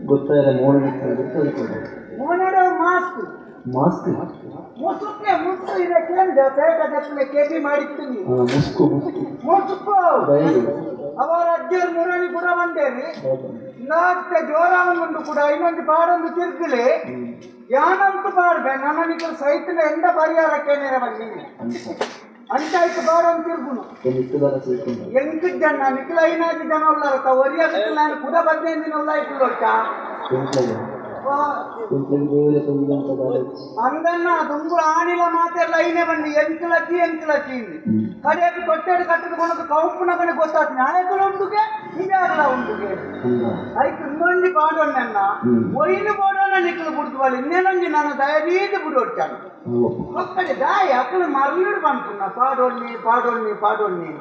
ಗೊತ್ತಾಯಿಲ್ಲ mask mask ಮುಸುಕ್ಕೆ ಮುಸ್ಕು ಇದೆ ಕೇಳಿದೆ ಬೇಗ ದಪ್ಪಲೆ ಕೆಬಿ ಮಾಡಿತ್ತು ನೀವು ಮುಸ್ಕು ಮುಸುಕು ಅವರ ಅಜ್ಜರು ಮುರಳಿ ಕೂಡ ಬಂದೇರಿ ನಾಲ್ಕು ಜೋರಾನಂದು ಕೂಡ ಇನ್ನೊಂದು ಪಾಡೊಂದು ತಿರ್ಗಲಿ ಯಾನಂತೂ ಪಾಡ್ಬೆ ನನಗೆ ಸೈತನ ಎಂದ ಪರಿಹಾರಕ್ಕೆ ನೇರ ಬನ್ನಿ ಅಂಚಾಯ್ತು ಪಾಡೊಂದು ತಿರ್ಗುನು ಎಂಟು ಜನ ನಿಖಿಲ 5 ಜನ ಉಳ್ಳಾರತ್ತ ಒರಿಯಾಗಕ್ಕೆ ನಾನು ಕೂಡ 15 ದಿನ ಉಳ್ಳಾಯ್ತು అందన్న దుంగులు ఆడిల మాత్రం అయినే బండి ఎంకులకి కడియాకి కొట్టాడు కట్టడు కొనకు కౌపునకని కొట్టాడు నాయకులు ఉండుకే ఇండియాకులా ఉండుకే అయితే ఇంకొంది పాడోండి అన్న పోయిన పాడోనే నిక్కులు పుడుతువాలి నేనండి నన్ను దయవీది పుడి వచ్చాను ఒక్కడి దాయి అక్కడ మరలుడు పంపుకున్నా పాడోడిని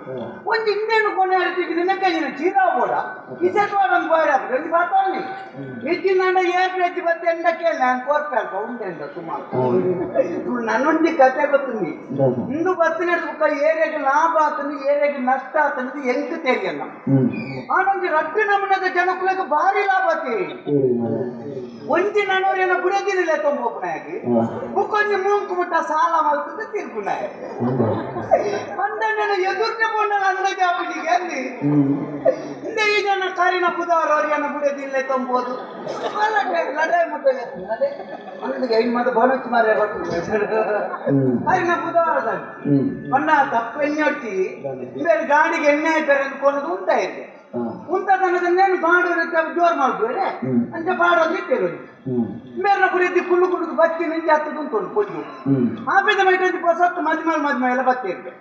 కొంచెం ఇండియన్ కొనేటికి నిన్నకైనా చీరావు కూడా ఇసేటోడం పోయారు రెండు పాతాలని ఇచ్చిందంటే ఏ ప్రతి బతి ఎండకే నేను కోర్పాను ఉంటేంట సుమారు ఇప్పుడు నన్ను కథ కొత్తుంది ఇందు బతినట్టు ఒక ఏరేకి లాభ అవుతుంది ఏరేకి నష్ట అవుతుంది ఎంత తెలియన్నా ఆ నుంచి రట్టు నమ్మినది ಜನಕ್ಕೂ ಭಾರಿ ಲಾಭತಿ ಒಂಜಿ ನನವರೇನ ಬುಡದಿರಲಿಲ್ಲ ತೊಂಬೋಪನಾಗಿ ಮುಕ್ಕೊಂಜಿ ಮೂಂಕುಮುಟ್ಟ ಸಾಲ ಮಲ್ತದ ತೀರ್ಪುನಾಯ ಅಂದಣ್ಣ ಎದುರ್ನೆ ಕೊಂಡ ಅಂದಾಜ ಅವನಿಗೆ ಅಲ್ಲಿ ಇಂದ ಈ ಜನ ಕಾರಿನ ಬುಧವಾರ ಅವರಿಗೆನ ಬುಡದಿಲ್ಲ ತೊಂಬೋದು ಲಡಾಯಿ ಮತ್ತೆ ಅನ್ನದಿಗೆ ಐದು ಮತ್ತೆ ಬನಚ್ ಮಾರೇ ಕಾರಿನ ಬುಧವಾರದಲ್ಲಿ ಬಣ್ಣ ತಪ್ಪೆಣ್ಣೊಟ್ಟಿ ಬೇರೆ ಗಾಡಿಗೆ ಎಣ್ಣೆ ಆಯ್ತಾರೆ ಅಂದ್ಕೊಂಡು ಉಂಟಾ ಇದೆ ಉಂಟದನ್ನದನ್ನೇನು ಬಾಡೋರಿಗೆ ಜೋರು ಮಾಡ್ಬೇರೆ ಅಂತ ಬಾಡೋದು ಇಟ್ಟೇವೆ ಮೇರೆ ಬುರಿದ್ದು ಕುಳ್ಳು ಕುಡಿದು ಬತ್ತಿ ನಿಂಗೆ ಹತ್ತದು ಉಂಟು ಕೊಟ್ಟು ಆ ಬೆದ ಮೈಟೊಂದು ಹೊಸತ್ತು ಮದ್ಮೆ ಎಲ್ಲ ಬತ್ತಿ ಇರ್ತದೆ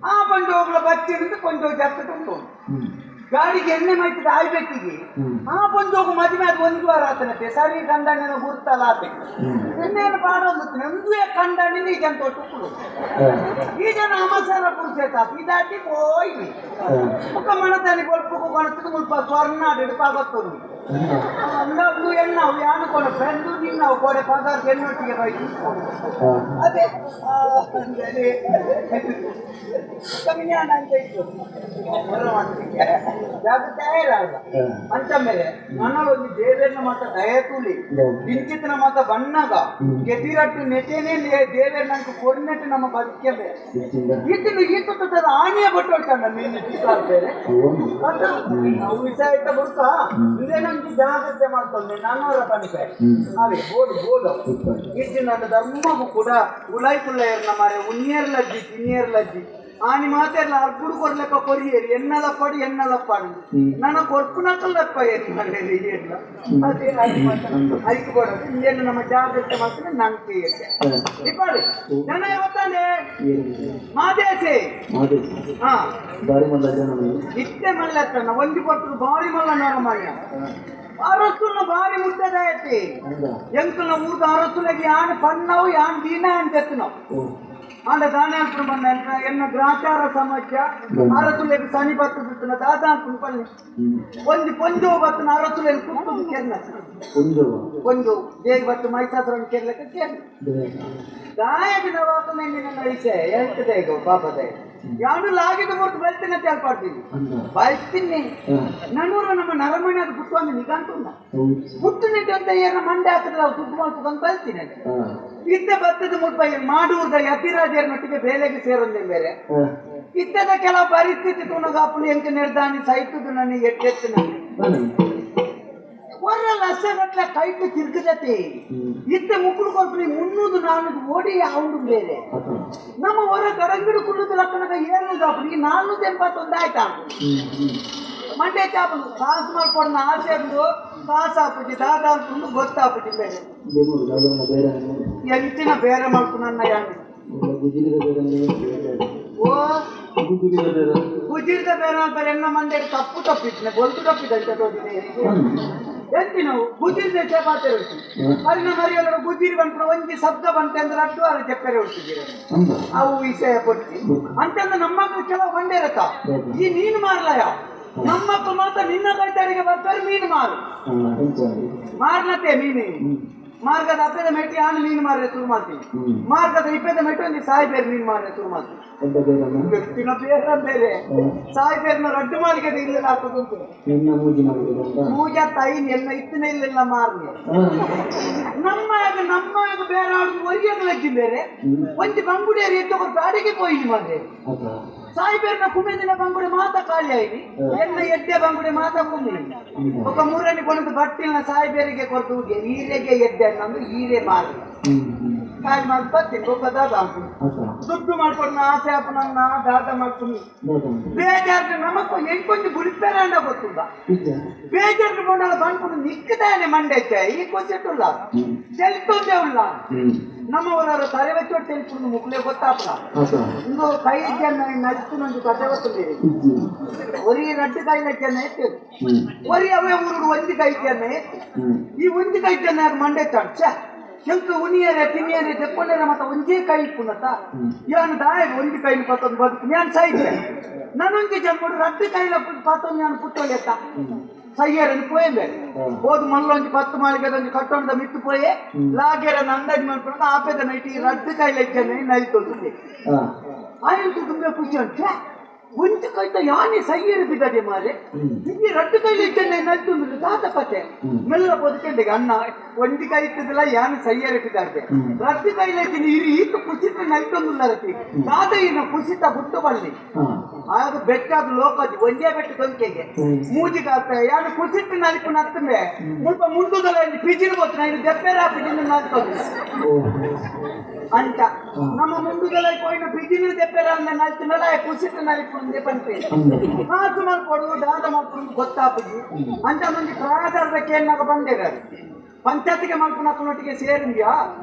ಆ ಬಂದು ಹೋಗ್ಲ ಬತ್ತಿ ನಿಂದು ಕೊಂಚ ಹತ್ತದು ಉಂಟು ಗಾಡಿಗೆ ಎಣ್ಣೆ ಮೈತದ ಆಯ್ಬೇಕಿಗೆ ಆ ಬಂದು ಹೋಗು ಮದುವೆ ಅದು ಒಂದು ವಾರ ಆತನತ್ತೆ ಸರಿ ಕಂಡಣ್ಣ ಗುರ್ತಲ್ಲ ಆತ ಎಣ್ಣೆಯನ್ನು ಬಾಡೋದು ನಮ್ದು ಕಂಡಣ್ಣಿ ಈ ಜನ ತೊಟ್ಟು ಈ ಜನ ಅಮಸಾರ ಪುರುಷ ಇದಾಟಿ ಹೋಯ್ಲಿ ಮುಖ ಮನದಲ್ಲಿ ಕೊಳ್ಪು ಕೊಣತ್ತು ಮುಲ್ಪ ಸ್ವರ್ಣ ಹಿಡಿಪಾಗೊತ್ತದು ಅಂದಾಗ್ಲೂ ಎಣ್ಣವು ಯಾನುಕೊಂಡು ಫ್ರೆಂಡು ನಿನ್ನವು ಕೊಡೆ ಪಗಾರ ಎಣ್ಣೊಟ್ಟಿಗೆ ಬೈದು ಅದೇ ಕಮ್ಯಾನ ಅಂತ ಇತ್ತು ಜಾಗೃತಿ ಇಲ್ಲ ಅಂತ ಮೇಲೆ ನನ್ನೊಂದು ದೇವೇರ್ನ ಮಾತ ದಯ ತುಳಿ ಇಂಚಿತ್ತಿನ ಮಾತ ಬಣ್ಣಗ ಗೆದಿರಟ್ಟು ನೆಟೇನೇ ದೇವೇರ್ ನಂಗೆ ಕೊಡ್ನೆಟ್ಟು ನಮ್ಮ ಬದುಕೇವೆ ಈತನು ಈತದ ಆಣಿಯ ಬಟ್ಟು ಹೊಡ್ತಾನ ನೀನು ಬೇರೆ ನಾವು ವಿಷಯ ಆಯ್ತಾ ಬರ್ತಾ ಇದೇ ನಂಗೆ ಜಾಗ್ರತೆ ಮಾಡ್ಕೊಂಡೆ ನಾನೂರ ಪಣಿಕೆ ಅವೇ ಬೋಡು ಇಟ್ಟು ನನ್ನ ಧರ್ಮವು ಕೂಡ ಉಲಾಯ್ಕುಳ್ಳ ಮಾರೆ ಉನ್ನಿಯರ್ಲಜ್ಜಿ ತಿನ್ನಿಯರ್ಲಜ್ಜಿ ಆನಿ ಮಾತೆಲ್ಲ ಅರ್ಗುಡು ಕೊಡ್ಲಕ್ಕ ಕೊರಿಯೇರಿ ಎನ್ನಲ ಪಡಿ ನನ್ನ ಕೊರ್ಪುನಕಲ್ಲಪ್ಪ ಏನು ಎಲ್ಲ ಅದೇ ಐಕ್ ಕೊಡೋದು ಇನ್ನೇನು ನಮ್ಮ ಜಾಗ್ರತೆ ಮಾಡ್ತಾರೆ ನಂಗೆ ಇಪ್ಪಾಡಿ ಜನ ಯಾವತ್ತಾನೆ ಮಾದೇಶೆ ಹಾ ಇಷ್ಟೇ ಮಲ್ಲತ್ತನ ಒಂದು ಕೊಟ್ಟರು ಬಾರಿ ಮಲ್ಲ ನೋಡ ಮಯ್ಯ ಅರಸುನ ಬಾರಿ ಮುಟ್ಟದಾಯತಿ ಎಂಕಲ್ನ ಊದ ಅರಸುಲಗೆ ಯಾನ್ ಪಣ್ಣವು ಯಾನ್ ದೀನ ಅಂತ ಎತ್ತನವು ಆಂಡ ದಾನ್ಯಾಂತರ ಬಂದ ಎನ್ನ ಗ್ರಾಚಾರ ಸಮಸ್ಯ ಅರಸುಲೆಗೆ ಸನಿ ಬರ್ತದ ದಾದಾಂತ ಪಲ್ಲಿ ಒಂದು ಪೊಂಜೋ ಬತ್ತನ ಅರಸುಲೆಗೆ ಕುತ್ತದು ಕೆರ್ನ ಪೊಂಜೋ ದೇಗ ಬತ್ತು ಮೈಸಾಸುರನ ಕೆರ್ಲಕ್ಕೆ ಕೆರ್ನ ಗಾಯಕಿನ ವಾಸನೆ ನಿನ್ನ ವಿಷಯ ಹೇಳ್ತದೆ ಈಗ ಪಾಪದೆ ಯಾರು ಲಾಗಿದ ಹೊರತು ಬೆಳ್ತೀನಿ ಅಂತ ಹೇಳ್ಪಾಡ್ತೀನಿ ಬಯಸ್ತೀನಿ ನನ್ನೂರ ನಮ್ಮ ನರಮಣಿ ಅದು ಬಿಟ್ಟು ನಿಗಂತುಂಡ ಮುಟ್ಟು ನಿಟ್ಟು ಅಂತ ಏನ ಮಂಡೆ ಹಾಕಿದ್ರೆ ಅವ್ರು ದುಡ್ಡು ಮಾಡ್ಕೊಂಡು ಬಯಸ್ತೀನಿ ಅಂತ ಇದ್ದ ಭತ್ತದ ಮುಟ್ಟ ಮಾಡೂರ್ದ ಯತಿರಾಜರನೊಟ್ಟಿಗೆ ಬೇಲೆಗೆ ಸೇರೊಂದೇ ಬೇರೆ ಇದ್ದದ ಕೆಲವು ಪರಿಸ್ಥಿತಿ ತುಣಗಾಪುಲು ಎಂಕ ನಿರ್ಧಾನಿ ಸೈತದು ನನಗೆ ಎಟ್ಟೆತ್ತು ನನಗೆ ಒರ ಲಕ್ಷಗಟ್ಟಲೆ ಕೈಟ್ ತಿರ್ಗದತೆ ಇದ್ದ ಮುಕ್ಕಳು ಕೊಡ್ತೀನಿ 300-400 ಓಡಿ ಯಾವುದು ಬೇರೆ ನಮ್ಮ ಹೊರ ಕಡಂಗಿಡು ಕುಳ್ಳದ ಲಕ್ಕಣಗ 700 481 ಆಯ್ತಾ ಮಂಡ್ಯ ಚಾಪಲು ಕಾಸು ಮಾಡ್ಕೊಂಡು ಆಸೆ ಅಂದು ಕಾಸು ಹಾಕುತ್ತಿ ದಾದ ಅಂತಂದು ಗೊತ್ತಾಗ್ಬಿಟ್ಟು ಬೇರೆ ಎಂತಿನ ಬೇರೆ ಮಾಡ್ಕೊಂಡ ಯಾರು ಓ ಗುಜಿರದ ಬೇರೆ ಬೇರೆ ಎನ್ನ ಮಂಡ್ಯ ತಪ್ಪಿಟ್ನೆ ಗೊತ್ತು ತಪ್ಪಿದಂತೆ ಎಂತಿ ನಾವು ಗುಜಿರ್ದೆ ಚಪಾತಿ ಉಂಟು ಮರಿನ ಮರಿಯಲ್ಲೂ ಗುಜಿರಿ ಬಂತು ಒಂಜಿ ಶಬ್ದ ಬಂತೆ ಅಂದ್ರೆ ಅಡ್ಡು ಅರ ಚಕ್ಕರೆ ಉಂಟಿದ್ದೀರ ಅವು ವಿಷಯ ಕೊಟ್ಟು ಅಂತಂದ್ರೆ ನಮ್ಮ ಮಕ್ಕಳು ಕೆಲವು ಬಂಡೆ ಇರತ್ತ ಈ ಮೀನು ಮಾರ್ಲಯ ನಮ್ಮ ಮಕ್ಕಳು ಮಾತ್ರ ನಿನ್ನ ಕೈತಾರಿಗೆ ಬರ್ತಾರೆ ಮೀನು ಮಾರ್ಲತ್ತೆ ಮೀನು ಮಾರ್ಗದ ಹಬ್ಬದ ಮೆಟ್ಟಿ ಆನು ಮೀನು ಮಾರದೆ ಶುರು ಮಾಡ್ತೀನಿ ಮಾರ್ಗದ ಇಪ್ಪದ ಮೆಟ್ಟಿ ಒಂದು ಸಾಯಿ ಬೇರೆ ಮೀನು ಮಾರದೆ ಶುರು ಮಾಡ್ತೀನಿ ವ್ಯಕ್ತಿನ ಬೇರೆ ಬೇರೆ ಸಾಯಿ ಬೇರ್ನ ರಡ್ಡು ಮಾಲಿಕೆ ಇಲ್ಲ ಹಾಕೋದುಂಟು ಪೂಜಾ ತಾಯಿನ ಎಲ್ಲ ಇತ್ತಿನ ಇಲ್ಲೆಲ್ಲ ಮಾರ್ನಿ ನಮ್ಮ ಬೇರೆ ಆಡುದು ಒಯ್ಯದ ವೆಜ್ಜಿ ಬೇರೆ ಒಂದು ಬಂಗುಡಿಯರಿ ಎತ್ತಕೊಂಡು ಅಡಿಗೆ ಕೊಯ್ಲಿ ಮಾಡ್ರೆ ಸಾಯಿ ಬೇರ್ನ ಕುಮಿದಿನ ಬಂಗುಡಿ ಮಾತಾ ಖಾಲಿ ಆಯ್ತು ಎಲ್ಲ ಎಡ್ಡೆ ಬಂಗುಡಿ ಮಾತಾ ಕುಮ್ಮಿ ఒక ಮೂರನೇ ಕೊಡದು ಬಟ್ಟಿನ ಸಾಯಿ ಬೇರಿಗೆ ಕೊಡ್ತು ಹೀರೆಗೆ ಎಡ್ಡೆ ಅನ್ನೋದು ಹೀರೆ ಮಾರಿ ಕಾಯಿ ಮಾಡಿ ಬರ್ತೀನಿ ಗೊತ್ತದಾದ ದುಡ್ಡು ಮಾಡ್ಕೊಂಡು ಆಸೆ ಅಪ್ಪನನ್ನ ದಾದ ಮಾಡ್ಕೊಂಡು ಬೇಜಾರು ನಮಕ್ ಎಂಕೊಂದು ಗುರಿಪೇರಾಂಡ ಗೊತ್ತುಂದ ಬೇಜಾರು ಕೊಂಡಲ್ಲ ಬಂದ್ಕೊಂಡು ನಿಕ್ಕದಾನೆ ಮಂಡ್ಯಕ್ಕೆ ಈ ಕೊಚ್ಚಿಟ್ಟುಲ್ಲ ಚೆಲ್ತೊಂದೇ ಉಲ್ಲ ನಮ್ಮವರ ತಲೆ ವೆಚ್ಚ ತೆಲ್ಕೊಂಡು ಮುಕ್ಲೆ ಗೊತ್ತಾಪಲ ಇಂದು ಕೈ ಜನ ನಡ್ತು ನಂದು ಕತೆ ಗೊತ್ತಿದೆ ಒರಿ ರಡ್ಡು ಕೈ ಜನ ಎತ್ತು ಒರಿ ಅವೇ ಊರು ಒಂದು ಕೈ ಜನ ಈ ಒಂದು ಕೈ ಜನ ಮಂಡ್ಯ ಚರ್ಚ ಎಂತ ಉನಿಯರೆ ತಿನ್ನಿಯರೆ ತೆಕ್ಕೊಂಡ್ರೆ ಮತ್ತೆ ಒಂದೇ ಕೈ ಇಪ್ಪುನತ್ತ ಯಾನು ದಾಯ ಒಂದು ಕೈ ಪತ್ತೊಂದು ಬದುಕು ನಾನು ಸಾಯ್ತೆ ನಾನೊಂದು ಜನ್ಮ ರಡ್ಡು ಕೈಲ ಪತ್ತೊಂದು ನಾನು ಪುಟ್ಟೊಲೆತ್ತ ಸಯ್ಯರನ್ನು ಪೋಯೆ ಹೋದ್ ಮಲ್ಲೊಂದು 10 ಮಾಳಿಗೆದೊಂದು ಕಟ್ಟೊಂದ ಮಿತ್ತು ಪೋಯೆ ಲಾಗ್ಯರನ್ನು ಅಂದಾಜು ಮಾಡ್ಕೊಂಡು ಆಪೇದ ನೈಟಿ ರಡ್ಡು ಕೈಲ ಇದ್ದಾನೆ ನೈತೊಂದು ಆಯ್ತು ತುಂಬಾ ಖುಷಿ ಅಂತ ಒಂದು ಕೈತ ಯಾನೇ ಸೈಯರು ಬಿದ್ದದೆ ಮಾರೆ ಹಿಂಗೆ ರಡ್ಡು ಕೈಲಿ ಇದ್ದಾನೆ ನೈತೊಂದು ದಾತ ಕತೆ ಮೆಲ್ಲ ಬದುಕಂಡೆ ಅನ್ನ ಒಂದು ಕೈ ಇತ್ತದಲ್ಲ ಯಾನು ಸೈಯರು ಬಿದ್ದಾಡ್ದೆ ರಡ್ಡು ಕೈಲ ಇದ್ದೀನಿ ಇರಿ ಈತ ಕುಸಿತ ನೈತೊಂದು ರತಿ ದಾದ ಇನ್ನು ಕುಸಿತ ಬುಟ್ಟು ಬಳ್ಳಿ ಆಗ ಬೆಟ್ಟಾದ ಲೋಕಜಿ ಒಂದೇ ಬೆಟ್ಟ ಕೊಂಕೆಗೆ ಮೂಜಿಗಾಗ್ತದೆ ಯಾರು ಕುಸಿಟ್ಟು ನಲಿಪು ನತ್ತಂಬೆ ಮುಲ್ಪ ಮುಂದುದಲ್ಲ ಪಿಜಿಲ್ ಗೊತ್ತು ನಾನು ದೆಪ್ಪೇರ ಪಿಜಿನ ನಲ್ಕೊಂಡು ಅಂತ ನಮ್ಮ ಮುಂದುದಲ್ಲ ಪೋಯಿನ ಪಿಜಿನ ದೆಪ್ಪೇರ ಅಂದ ನಲ್ತಿನಲ್ಲ ಕುಸಿಟ್ಟು ನಲಿಪು ಮುಂದೆ ಬಂತೆ ಕಾಸು ಮಾಡ್ಕೊಡು ದಾದ ಮಾಡ್ಕೊಂಡು ಗೊತ್ತಾಪುಜಿ ಅಂತ ಮಂದಿ ಪ್ರಾಧಾರಕ್ಕೆ ಏನಾಗ ಬಂದಿದ್ದಾರೆ ಪಂಚಾಯತಿಗೆ ಮಾಡ್ಕೊಂಡೊಟ್ಟಿಗೆ ಸೇರಿದ್ಯಾ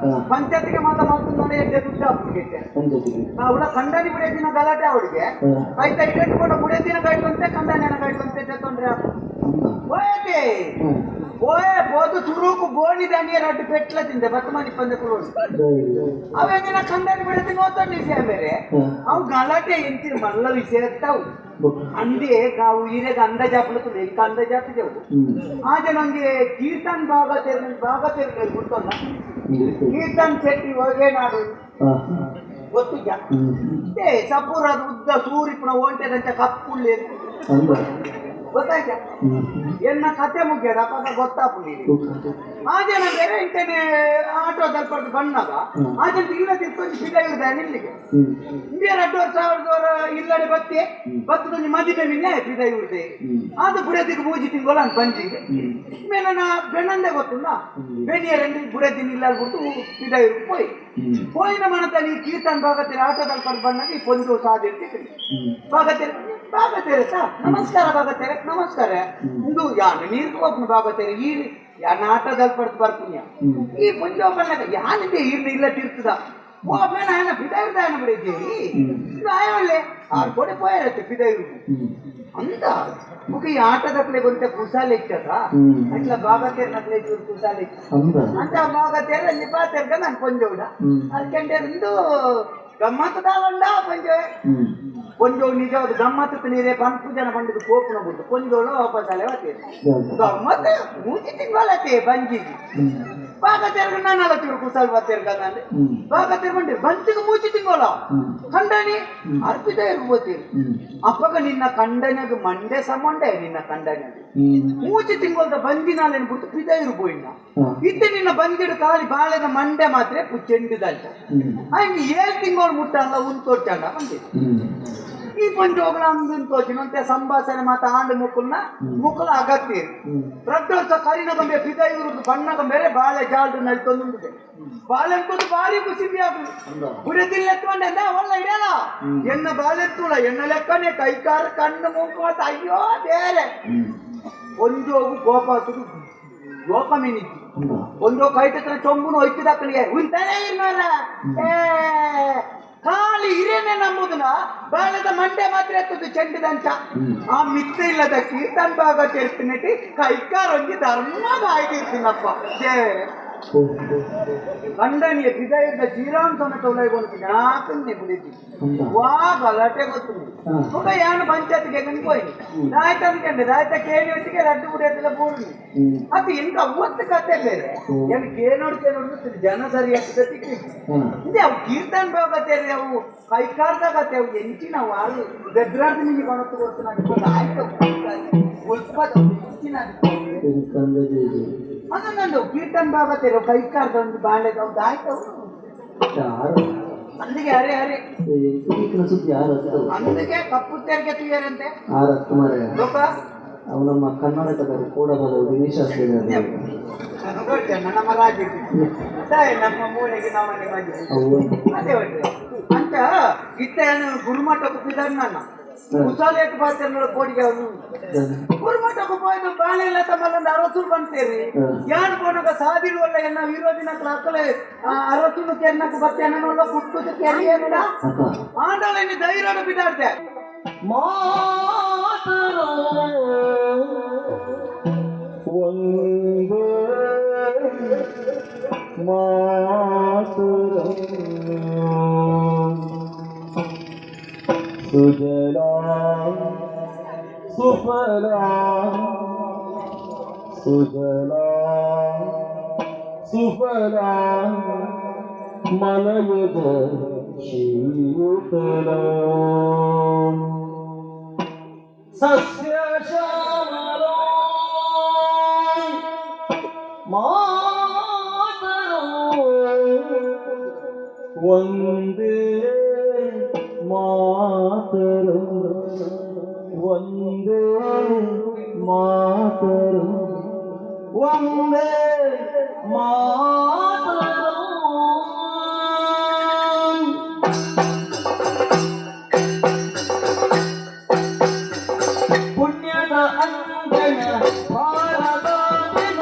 ಪಂಚಾಯತಿಗೆ ಮಾತಾಡ್ಕೊಂಡೇ ದುಡ್ಡು ಹಾಕ್ಬಿಟ್ಟೆ ಅವಳ ಖಂಡನಿ ಬಿಡೋದಿನ ಗಲಾಟೆ ಅವಳಿಗೆ ಆಯ್ತಾ ಇಟ್ಕೊಂಡು ಬಿಡೋದಿನ ಗೈಡ್ಬಂತೆ ಖಂಡನಿನ ಗೈಡ್ಬಂತೆ ತೊಂದ್ರೆ ಹೋಯಕ್ಕೆ ಓಯ್ ಬೋದು ತುರುಕು ಗೋಣಿ ದಾಂಡಿಯ ರಡ್ಡು ಪೆಟ್ಲ ತಿಂದೆ ಬತ್ತಮನಿ ಪಂದೆ ಕುರೋಡು ಅವೇ ದಿನ ಖಂಡನಿ ಬಿಡೋದಿನ ಓದ್ಕೊಂಡು ವಿಷಯ ಬೇರೆ ಅವು ಗಲಾಟೆ ಎಂತಿರು ಮಲ್ಲ ವಿಷಯ ಇರ್ತಾವು ಅಂದೇ ನಾವು ಈರೆಗ ಅಂದಾಜಾಪಲತ್ತು ಈಗ ಅಂದಾಜಾಪಿದೆವು ಆಗ ನಮ್ಗೆ ಕೀರ್ತನ್ ಭಾಗ ತೆರಿಗೆ ಗೊತ್ತಲ್ಲ ಕೀರ್ತನ್ ಶೆಟ್ಟಿ ಹೊರಗೇನಾಡು ಗೊತ್ತಿದ್ದ ಸಪೂರದ ಉದ್ದ ಸೂರಿಪುಣ ಓಂಟೆದಂತ ಕಪ್ಪುಳ್ಳಿ ಗೊತ್ತಾಯ್ತಾ ಎನ್ನ ಕತೆ ಮುಗ್ಯದ ಅಪ್ಪ ಗೊತ್ತಾಪುಲಿ ಆಜನ ಬೇರೆ ಇಂತೇನೆ ಆಟೋ ತಲ್ಪಟ್ಟು ಬಣ್ಣಗ ಆಜಂತ ಇಲ್ಲದಿತ್ತು ಸಿಗ ಇಳಿದ ನಿಲ್ಲಿಗೆ ಇಂಡಿಯ 2,000 ಇಲ್ಲಡೆ ಬತ್ತೆ ಬತ್ತದೊಂದು ಮದಿಮೆ ಮಿನ್ನೆ ಸಿಗ ಇಳಿದೆ ಅದು ಬುಡದಿಗೆ ಬೂಜಿ ತಿಂಗೋಲ ಅಂತ ಬಂಜಿಗೆ ಮೇಲೆ ನಾ ಬೆಣ್ಣಂದೆ ಗೊತ್ತುಂದ ಬೆಣ್ಣಿಯರಲ್ಲಿ ಬುಡದಿನ ಇಲ್ಲ ಬಿಟ್ಟು ಸಿಗ ಇರು ಪೋಯಿನ ಮನದಲ್ಲಿ ಕೀರ್ತನ್ ಭಾಗത്തിൽ ಆಟೋ ತಲ್ಪಟ್ಟು ಬಣ್ಣಗೆ ಪೊಂದು ಸಾಧಿರ್ತಿ ಭಾಗത്തിൽ ಭಾಗತೇರೆ ನಮಸ್ಕಾರ ಭಾಗತೇರೆ ನಮಸ್ಕಾರ ಇದು ಯಾನು ನೀರು ಹೋಗ್ನು ಭಾಗತೇರೆ ಈ ಯಾನ ಆಟದಲ್ಲಿ ಪಡ್ತು ಬರ್ತೀನಿ ಈ ಪುಂಜ ಬಂದಾಗ ಯಾನಿದೆ ಇಲ್ಲಿ ಇಲ್ಲ ತಿರ್ತದ ಹೋಗ್ಬೇಡ ఆయన పిదైరు ఆయన ಬಿಡಿದ್ದೀವಿ ಇದು ಆಯವಲ್ಲೇ ಆರು ಕೋಟಿ పోయారತ್ತೆ పిదైరు అంత ఒక ఈ ఆటదట్లే కొంత కుసాలు ఇచ్చదా అట్లా భాగతేరనట్లే చూడు కుసాలు అంత భాగతేర నిపాతేర కదా ನಾನು ಪೊಂಜೋಡ ಅದಕ್ಕೆ ಇಂದು ಗಮ್ಮತ್ತದಾವಂಡ ಪಂಜೆ ಪೊಂಜೋ ನಿಜವಾದ ಗಮ್ಮತ್ತು ನೀರೇ ಪಂಪು ಜನ ಬಂದಿದ್ದು ಕೋಪನ ಬಿಟ್ಟು ಪೊಂಜೋಳು ವಾಪಸ್ ಅಲ್ಲೇ ಬರ್ತೇನೆ ಗಮ್ಮತ್ತು ಮೂಜಿ ತಿಂಗಳತ್ತೆ ಬಂಜಿಗೆ ಭಾಗ ತೆರಗ ನಾನು ತಿರು ಕುಸಲ್ ಬರ್ತೇರ್ಗ ನಾನು ಭಾಗ ತೆರ್ಕೊಂಡೆ ಬಂಚಿಗೆ ಮೂಚಿ ತಿಂಗೋಳ ಖಂಡನಿ ಅರ್ಪಿತ ಇರ್ಬೋತೀರಿ ಅಪ್ಪಗ ನಿನ್ನ ಕಂಡನೆಗೆ ಮಂಡೆ ಸಮಂಡೆ ನಿನ್ನ ಕಂಡನೆಗೆ ಮೂಚಿ ತಿಂಗೋಲ್ದ ಬಂಜಿನಾಲೇನು ಬಿಟ್ಟು ಪಿದ ಇರ್ಬೋಯಿನ ಇತ್ತೆ ನಿನ್ನ ಬಂದಿಡು ಕಾಲಿ ಬಾಳೆದ ಮಂಡೆ ಮಾತ್ರ ಚೆಂಡಿದಂಟ ಹಂಗೆ 7 ತಿಂಗಳು ಮುಟ್ಟಲ್ಲ ಉಂಟೋರ್ಚಂಡ ಬಂದಿದೆ ಈ ಪಂಚೋಗಳ ತೋಚಿನಂತೆ ಸಂಭಾಷಣೆ ಮಾತಾ ಆಂಡು ಮುಕ್ಕಲ ಅಗತ್ಯ ಪ್ರತಿ ವರ್ಷ ಕರಿನ ಗೊಂಬೆ ಪಿದ ಇರುವುದು ಬಣ್ಣಗ ಬೇರೆ ಬಾಳೆ ಜಾಲ್ದು ನಲ್ತೊಂದುಂಟು ಬಾಳೆ ಅನ್ಕೊಂಡು ಭಾರಿ ಖುಷಿ ಆಗುದು ಬುಡದಿಲ್ಲ ಎತ್ಕೊಂಡೆ ಒಳ್ಳ ಇಡಲ್ಲ ಎನ್ನ ಬಾಳೆ ಎತ್ತುಳ ಎನ್ನ ಲೆಕ್ಕನೆ ಕೈಕಾರ ಕಣ್ಣು ಮೂಕು ಅಂತ ಅಯ್ಯೋ ಬೇರೆ ಒಂದೋಗು ಗೋಪಾಸುದು ಗೋಪ ಮೀನಿತ್ತು ಒಂದೋ ಕೈಟ ಚೊಂಬುನು ಹೊಯ್ತಿದಕ್ಕಲಿಗೆ ಉಂಟಾನೆ ಇರ್ನಾರ ಖಾಲಿ ಹಿರೇನೆ ನಂಬುದನ್ನ ಬಾಳದ ಮಂಡೆ ಮಾತ್ರ ಎತ್ತದು ಚೆಂಡಿದಂತ ಆ ಮಿತ್ತ ಇಲ್ಲದ ಕೀರ್ತನ್ ಭಾಗ ಸೇರ್ತಿನಟಿ ಕೈಕಾರೊಂದಿ ಧರ್ಮದ ಆಗಿರ್ತೀನಪ್ಪ ಗಂಡನಿಯ ಹೃದಯದ ಶ್ರೀರಾಮಸನ ಟೊಲೈಗೊಂಡು ನಾಕನ್ನೇ ಬಿಡಿಸಿ ವಾ ಗಲಾಟೆ ಗೊತ್ತು ఒక యాన పంచాయతీకి ఎక్కడిపోయింది రాయిత అనుకోండి రాయిత కేని ఒట్టిಗೆ ರಡ್ಡು ಬಿಡೋದಿಲ್ಲ ಪೂರ್ಣಿ ಅದು ಎಂತ ಅವತ್ತು ಕತೆ ಬೇರೆ ಏನು ಕೇನೋಡು ಜನ ಸರಿ ಆಗ್ತದೆ ಇದೆ ಅವು ಕೀರ್ತನ್ ಭಾಗತ್ತೇರಿ ಅವು ಕೈಕಾರ್ದಾಗತ್ತೆ ಅವು ಎಂಚಿನ ಅವು ಆರು ಬೆದ್ರಾರ್ದು ನಿಮಗೆ ಕೊಣತ್ತು ಗೊತ್ತು ನಾನು ಆಯ್ತು ಉತ್ಪತ್ತ ಹೆಚ್ಚಿನ ಅದು ನಂದು ಕೀರ್ತನ್ ಭಾಗತ್ತೇರಿ ಕೈಕಾರ್ದ ಒಂದು ಬಾಳೆದ ಅವ್ದು ಆಯ್ತು అందుకే అరే అరే ಸುದ್ದಿ అందుకే ಕಪ್ಪು ತೆರಿಗೆ ತುಯ್ಯಾರಂತೆ ಅವು ನಮ್ಮ ಕರ್ನಾಟಕದಲ್ಲಿ ಕೂಡ ದಿನೇಶ್ ಗೊತ್ತೇನ ನಮ್ಮ ರಾಜ್ಯಕ್ಕೆ ನಮ್ಮ ಮೂಲೆಗೆ ನಮ್ಮನೆ ಮನೆ ಅದೇ ಒಟ್ಟೆ ಅಂತ ಇತ್ತೇನು ಗುರುಮಠಕ್ಕೆ ಬಿದ್ದಾರ ನನ್ನ ಕುಸಾಲೇಟ್ ಬಾರ್ತೆಲ್ಲ ಕೋಡಿಗೆ ಅವನು ಗುರುಮಠಕ್ಕೆ ಹೋಯ್ತು ಬಾಳೆಲ್ಲ ತಮ್ಮಲ್ಲೊಂದು ಅರಸರು ಬಂತೇರಿ ಯಾರು ಬೋನಗ ಸಾದಿರುವಲ್ಲ ಎನ್ನ ವಿರೋಧಿನ ಕ್ಲಾಕಲೆ ಅರಸರು ಕೆನ್ನಕ್ಕೆ ಬರ್ತೇನಲ್ಲ ಕುಟ್ಟುದು ಕೆರಿಯೇನಿಲ್ಲ ಆಂಡೋಳಲ್ಲಿ ಧೈರ್ಯನ ಬಿದ್ದಾಡ್ತೆ ಮಾತರೋ ಒಂದೇ ಮಾತರೋ ಸುಜಲಾ ಸುಫಲಾ ಸುಜಲಾ ಸುಫಲಾ ಮಲಯದ ಶೀತಲ ಸಸ್ಯ ಶ್ಯಾಮಲೋ ಮಾತರೋ ಒಂದೇ ಮಾತರೋ ಒಂದೇ ಮಾತರೋ ಒಂದೇ ಮಾತರೋ ಪುಣ್ಯದ ಅಂಗಣ ಭಾರತಾಂಗಣ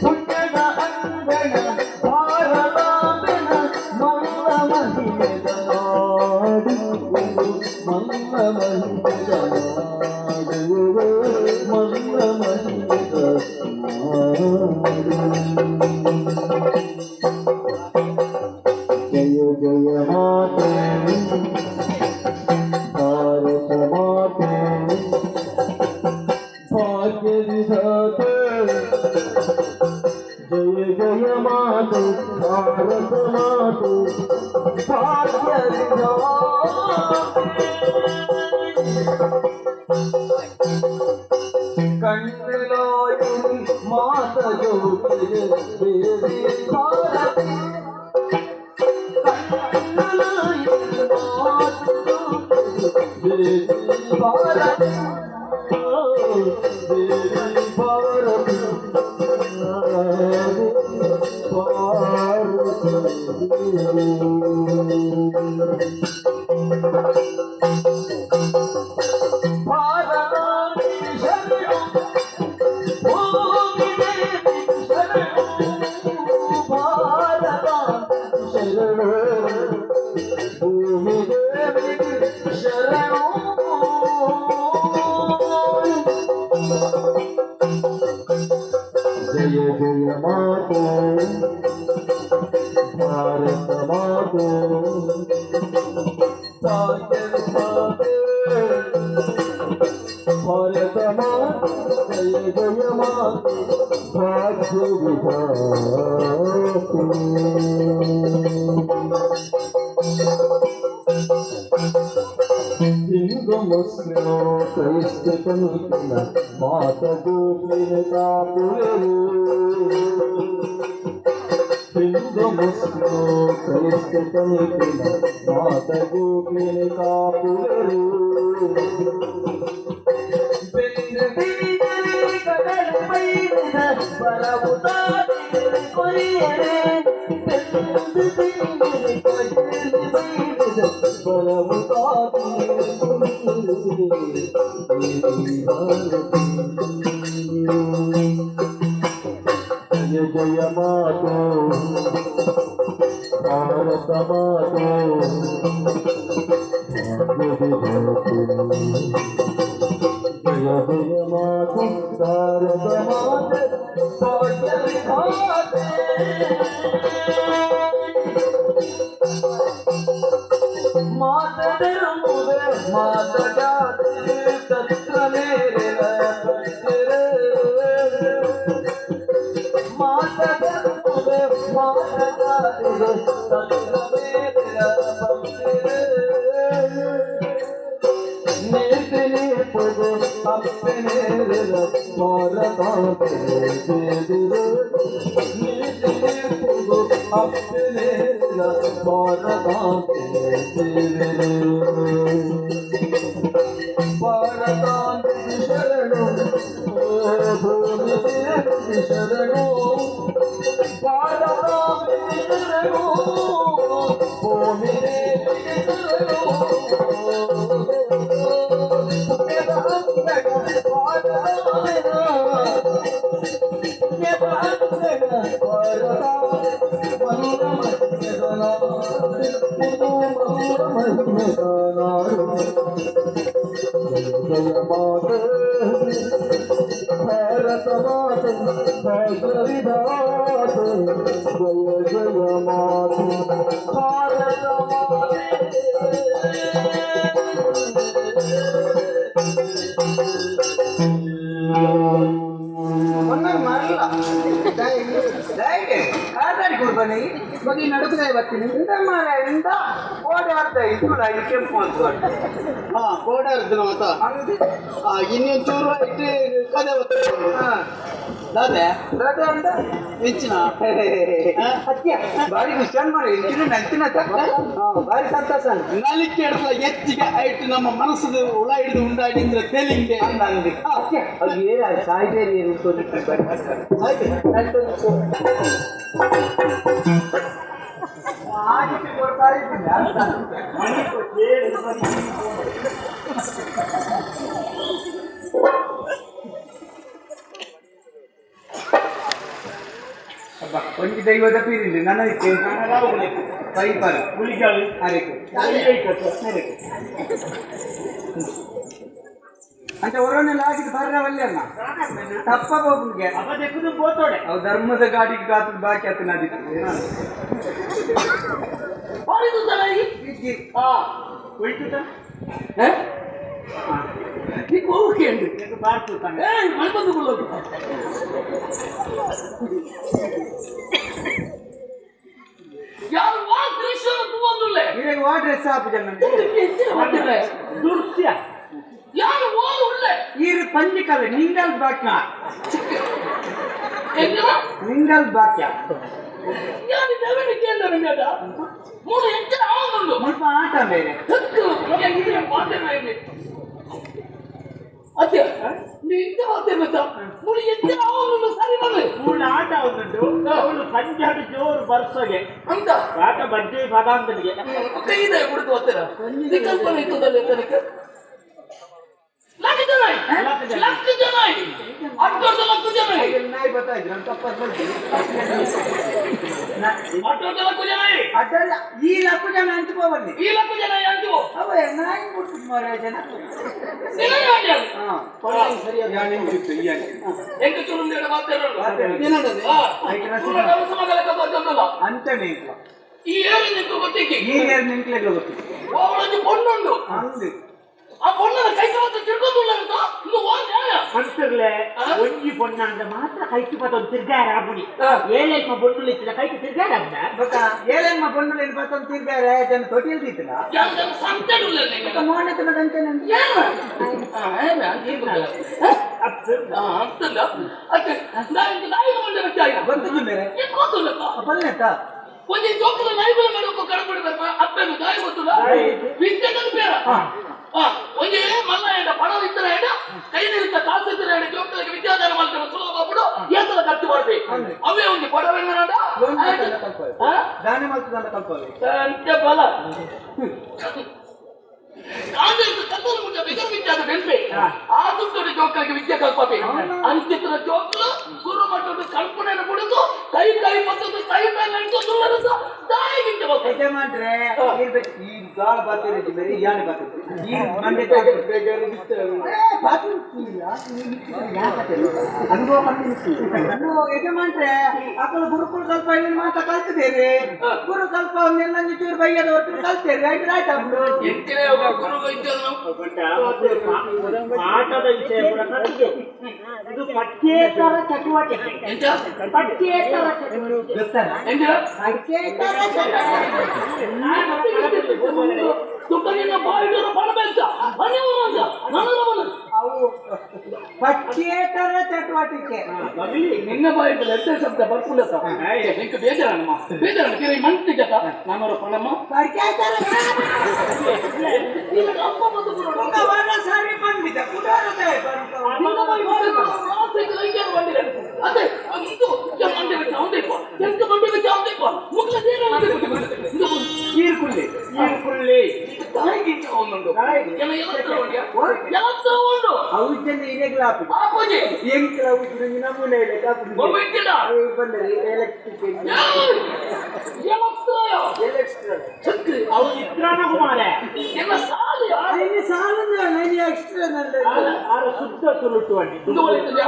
ಪುಣ್ಯದ ಅಂಗಣ ಭಾರತಾಂಗಣ ಮಂಗ ಮಹಿಮೆದ ನಾಡು ಮಂಗ ಮಹಿಮೆದ ನಾಡು ಮಂಗ ಮಹಿಮೆದ ನಾಡು ಜಯ ಜಯ ಮಾತೆ भारत माते भाग्य विधाते जय जय माते भारत माते भाग्य विधाते कण्णलोयि मात ज्योति देवी भारती देवी भारत देवी भारत जय जय मातो भारत मातो भारत मातो जय जय मातो भाग्य विधाते हिंदू मुस्लिम क्रिश्चियन माता गोपिन का हिंदू मुस्लिम क्रिश्चियन माता गोपिन का जय जय मातो भारत मातो जय जय मातो भारत मातो भाग्य विधाते माता धर्मुदे माता जाति तत्र मेरे माता धर्मुदे माता जाति तत्र मेरे नेतने पदो अपने भारत देवी नेतने पदो अपने भारत भारतांत शरणो ಭೂಮಿ ದೇವಿ ಶರಣು ಭಾರತ ಶರಣು ಭೂಮಿ ದೇವಿ भारत माते भगविधाते जय जय माते भारत ಬಗೆ ನಡುಕದೆ ಬರ್ತೀನಿ ಎಂತ ಓಡಾಡ್ತ ಇತ್ತು ಇದು ಕೆಂಪು ಅಂತ ಹಾ ಕೋಡಾರ್ದು ಮತ ಇನ್ನೊಂದು ಚೂರು ಇಟ್ಟು ಕದೆ ದಾದೆ ರಜೆ ಅಂತ ಹೆಚ್ಚಿನ ಅತ್ಯ ಬಾರಿ ಖುಷಿಯಾನ್ ಮಾಡಿ ಇಂಚಿನ ನಂಚಿನ ಬಾರಿ ಸಂತೋಷ ನಾಲಿಕೆ ಹಿಡಿದ ಹೆಚ್ಚಿಗೆ ಆಯ್ತು ನಮ್ಮ ಮನಸ್ಸದು ಹುಳ ಹಿಡಿದು ಉಂಟಾಡಿದ್ರೆ ತೆಲಿಂಗೆ ಅಂದೆ ಅತ್ಯ ಅದು ಏನ ಸಾಯ್ಬೇರಿ ಒಂಜಿ ದೈವದ ಪೀರಿಲ್ಲ ನನಗೆ ಪೈಪರ್ ಹುಲಿಗಳು ಅರೆಕು ಅಂತ ಹೊರನೆಲ್ಲ ಆಗಿದ್ದು ಬರ್ರವಲ್ಲಿ ಅನ್ನ ತಪ್ಪ ಹೋಗ್ಲಿಕ್ಕೆ ಅವು ಧರ್ಮದ ಗಾಡಿಗೆ ಗಾತ್ರ ಬಾಕಿ ಆತ ನದಿತ್ತು ಡ್ರೆಸ್ ಹಾಪಿದ ಈರು ಪಂಜಿಕವೆ ನಿಂಗಲ್ ಬಾಕ್ಯ ನಿಂಗಲ್ ಬಾಕ್ಯ ಸ್ವಲ್ಪ ಆಟ ಬೇರೆ ಅದೇ ನಿಂಗೆ ಗೊತ್ತಾ ಮುಳಿ ಎಚ್ಚರ ಅವನು ಸರಿ ಬಂದು ಮೂಲ ಆಟ ಅವನದ್ದು ಅವಳು ಪಂಜಾಬ್ ಜೋರು ಬರ್ಸೋಗೆ ಅಂತ ಆಟ ಬಡ್ಡಿ ಪದಾಂತನಿಗೆ ಕೈದೆ ಬಿಡುದು ಒತ್ತರ ವಿಕಲ್ಪನೆ ಇತ್ತದಲ್ಲಿ ತನಕ ಲಕ್ಷ ಜನ ಅಷ್ಟೊಂದು ಲಕ್ಷ ಜನ ನಾಯಿ ಬರ್ತಾಯಿದ್ರು ನಾನು ತಪ್ಪಾಗಿ ಅಷ್ಟೊಂದು ಲಕ್ಷ ಜನ ಅದಲ್ಲ ಈ ಲಕ್ಕು ಜನ ಅಂತ ಬನ್ನಿ ಈ ಲಕ್ಷ ಜನ ಅಂತು ಅವೇ ನಾಯಿ ಬಿಡ್ತು ಮಾರ ಜನ ಎಂಟು ಚುರುಂದಿನ ಮಾತಾಡೋದು ಅಂತಾನೆ ಈ ಏರಿ ನಿಂತು ಗೊತ್ತಿಕ್ಕೆ ಈ ಏರ್ ನಿಂಕ್ಲೆಲ್ಲ ಗೊತ್ತು ಅವಳೊಂದು ಪೊಣ್ಣುಂಡು ಅಂದು ಆ ಪೊಣ್ಣನ ಕೈಗೆ ಮತ್ತೆ ತಿರ್ಗೋದಿಲ್ಲ ಅಂತ ಇನ್ನು ನ್ಯಾಯ ಅಂತಿರ್ಲೆ ಒಂಜಿ ಪೊಣ್ಣ ಅಂತ ಮಾತ್ರ ಕೈకి ಪತ್ತೊಂದು ತಿರ್ಗಾರ ಆಪುಡಿ ಏಳೆಮ್ಮ ಬೊಣ್ಣುಲು ಇತ್ತಿಲ್ಲ ಕೈకి ತಿರ್ಗಾರ ಅಂತ ಬೊಕ್ಕ ಏಳೆಮ್ಮ ಬೊಣ್ಣುಲು ಏನು ಬತ್ತೊಂದು ತಿರ್ಗಾರೆ ಜನ ತೊಟಿಲ್ ದೀತಲ್ಲ ಜನ ಸಂತೆಡುಲ್ಲ ನಿಮಗೆ ಮೋನೆ ತಿನ್ನ ಗಂಟೆ ನಂಗೆ ಅಂತಲ್ಲ ಅತ್ತೆ ನಾನು ನಾಯಿಗೆ ಮುಂದೆ ಬಿಟ್ಟಾಗ ಗೊತ್ತಿಲ್ಲ ಬೇರೆ ಗೊತ್ತಿಲ್ಲ ಬಲ್ಲೆತ್ತ ಒಂದು ಜೋಕಲ ನಾಯಿಗಳ ಮಾಡೋಕೆ ಕಡಪಡಬೇಕು ಅಪ್ಪನು ದಾಯಿ ಗೊತ್ತಿಲ್ಲ ವಿದ್ಯೆಗಳು ಬೇರೆ ಒಂದೇ ಮಲ್ಲ ಹೆಂಡ ಪಣ ಇದ್ದರೆ ಹೆಂಡ ಕೈಲಿರುತ್ತ ಕಾಸು ಇದ್ದರೆ ಹೆಂಡ ಜೋಕಲಿಗೆ ವಿದ್ಯಾದಾನ ಮಾಡ್ತಾರೆ ಸುಲಭ ಬಿಡು ಏತಲ ಖರ್ಚು ಮಾಡ್ಬೇಕು ಅವೇ ಒಂದು ಪಡವೆಲ್ಲ ದಾನೆ ಮಾಡ್ತದ ಕಲ್ಪವೆ ಅಂತ್ಯ ಬಲ ಕಾಂಗ್ರೆಸ್ ಕತ್ತಲು ಮುಂದೆ ಬೆಗರ್ ವಿದ್ಯಾದ ನೆನಪೆ ಆ ದುಡ್ಡು ಜೋಕಲಿಗೆ ವಿದ್ಯೆ ಕಲ್ಪತೆ ಅಂತಿತ್ರ ಜೋಕಲು ಗುರು ಮಟ್ಟದ ಕಲ್ಪನೆಯನ್ನು ಬಿಡುದು ಕೈ ಪತ್ತದ ಕೈ ಮೇಲೆ ನಡೆಸೋದು ದಾಯಿಗಿಂತ ಹೆಜ್ಜೆ ಮಾಡ್ರೆ ಈ ಗಾಳ ಬಾತಿರೋದು ಬೇರೆ ಯಾನೆ ಬಾತಿರೋದು ಈ ಮಂಡೆ ಹೆಜ್ಜೆ ಮಾಡ್ರೆ ಅಕ್ಕಳು ಗುರುಕುಲ ಕಲ್ಪ ಇಲ್ಲಿ ಮಾತ್ರ ಕಲ್ತಿದ್ದೇವೆ ಗುರು ಕಲ್ಪ ಅವನ್ನೆಲ್ಲ ಚೂರು ಬೈಯದ ಹೊರತು ಕಲ್ತೇವೆ ಆಯ್ತು ಆಟದ ವಿಷಯ ಕೂಡ ಕಲಿಕೆ ಇದು ಪಠ್ಯೇತರ ಚಟುವಟಿಕೆ ಪಠ್ಯೇತರ ಚಟುವಟಿಕೆ ಪಠ್ಯೇತರ ತುಕನಿನ ಬಾಯಿಡರು ಪಡಬೇಕ ಅವು ಪಠ್ಯೇತರ ಚಟುವಟಿಕೆ ನಿನ್ನ ಬಾಯಿಡಲು ಎಂತ ಶಬ್ದ ಬರ್ಕೊಳ್ಳ ನಿಂಗೆ ಬೇಜಾರಮ್ಮ ಬೇಜಾರಮ್ಮ ಕೇಳಿ ಮಂತ್ರಿ ಜತ ನಾನೂರು ಪಣಮ್ಮ ಪಠ್ಯೇತರ ಅಪ್ಪ ಬಂದು ಸಾರಿ ಬಂದು ಬಿದ್ದ ಕುಟಾರದೆ ಅದೇ ಇದು ಮಂಡೆ ಬಿಟ್ಟು ಅವನಿಪ್ಪ ಎಂತ ಮಂಡೆ ಬಿಟ್ಟು ಅವನಿಪ್ಪ ಮುಖ್ಯದೇನ ಈರ್ಕುಳ್ಳಿ ತಾಯಿಗಿಂತ ಅವನೊಂದು ಎಲ್ಲ ಉಂಟು ಔಷಧಿ ಇರೆಗ್ಲ ಆಪೂಜಿ ಎಂಕ್ಲ ಔಷಧಿ ನಮೂನೆ ಇಲ್ಲ ಕಾಪು ಒಬ್ಬಿಟ್ಟಿಲ್ಲ ಬಂದರೆ ಎಲೆಕ್ಟ್ರಿಕ್ ಚಕ್ರಿ ಅವ್ರು ಇದ್ರಾನ ಕುಮಾರ ಎಲ್ಲ ಸಾಲಿ അതിന് സാധനം എക്സ്ട്രാ നല്ല ಆರು ಶುದ್ಧ ತುಳುಟು ಅಡ್ಡಿ ಇದು ಒಲಿತದ್ಯಾ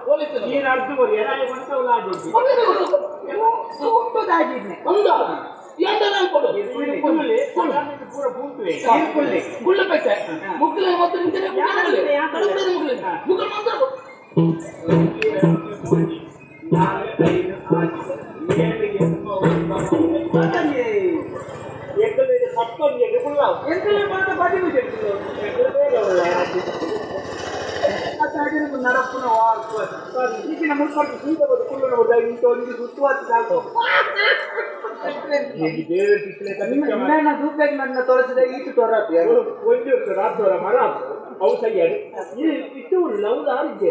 ಒಲಿತದ ನೀನು ಅರ್ಧ ಬರಿ ಏನಾಗಿ ಬಂತವಲ್ಲ ಅದು ಸೂಟದಾಗಿದ್ನೆ ಒಂದ ಎಂತ ಕೊಡು ಕುಳ್ಳಿ ಪೂರ ಪೂಂತುವೆ ಕುಳ್ಳಪೇಟೆ ಮುಗ್ಲ ಮತ್ತು ನಿಂತರೆ ಮುಗ್ಲ ಮಾತ್ರ ಎಂತಲೇ ಮಾತ್ರ ಬದಿ ಬಿಟ್ಟಿತ್ತು ನಡಪ್ಪನ ಈಗಿನ ಮುನ್ಸಲ್ಪ ಸೀದ ಬದು ಕುಳ್ಳು ನೋಡಿದ ಇಂತ ಒಂದು ಸುತ್ತುವಾತಿ ಸಾಕು ನಿನ್ನ ದೂಪೆಗೆ ನನ್ನ ತೋರಿಸಿದ ಈಟು ತೋರತ್ತೆ ಒಂದು ರಾತ್ರಿ ಮರ ಅವು ಸರಿಯಾಗಿ ಇಟ್ಟು ಲವ್ ಆರಿದ್ದೆ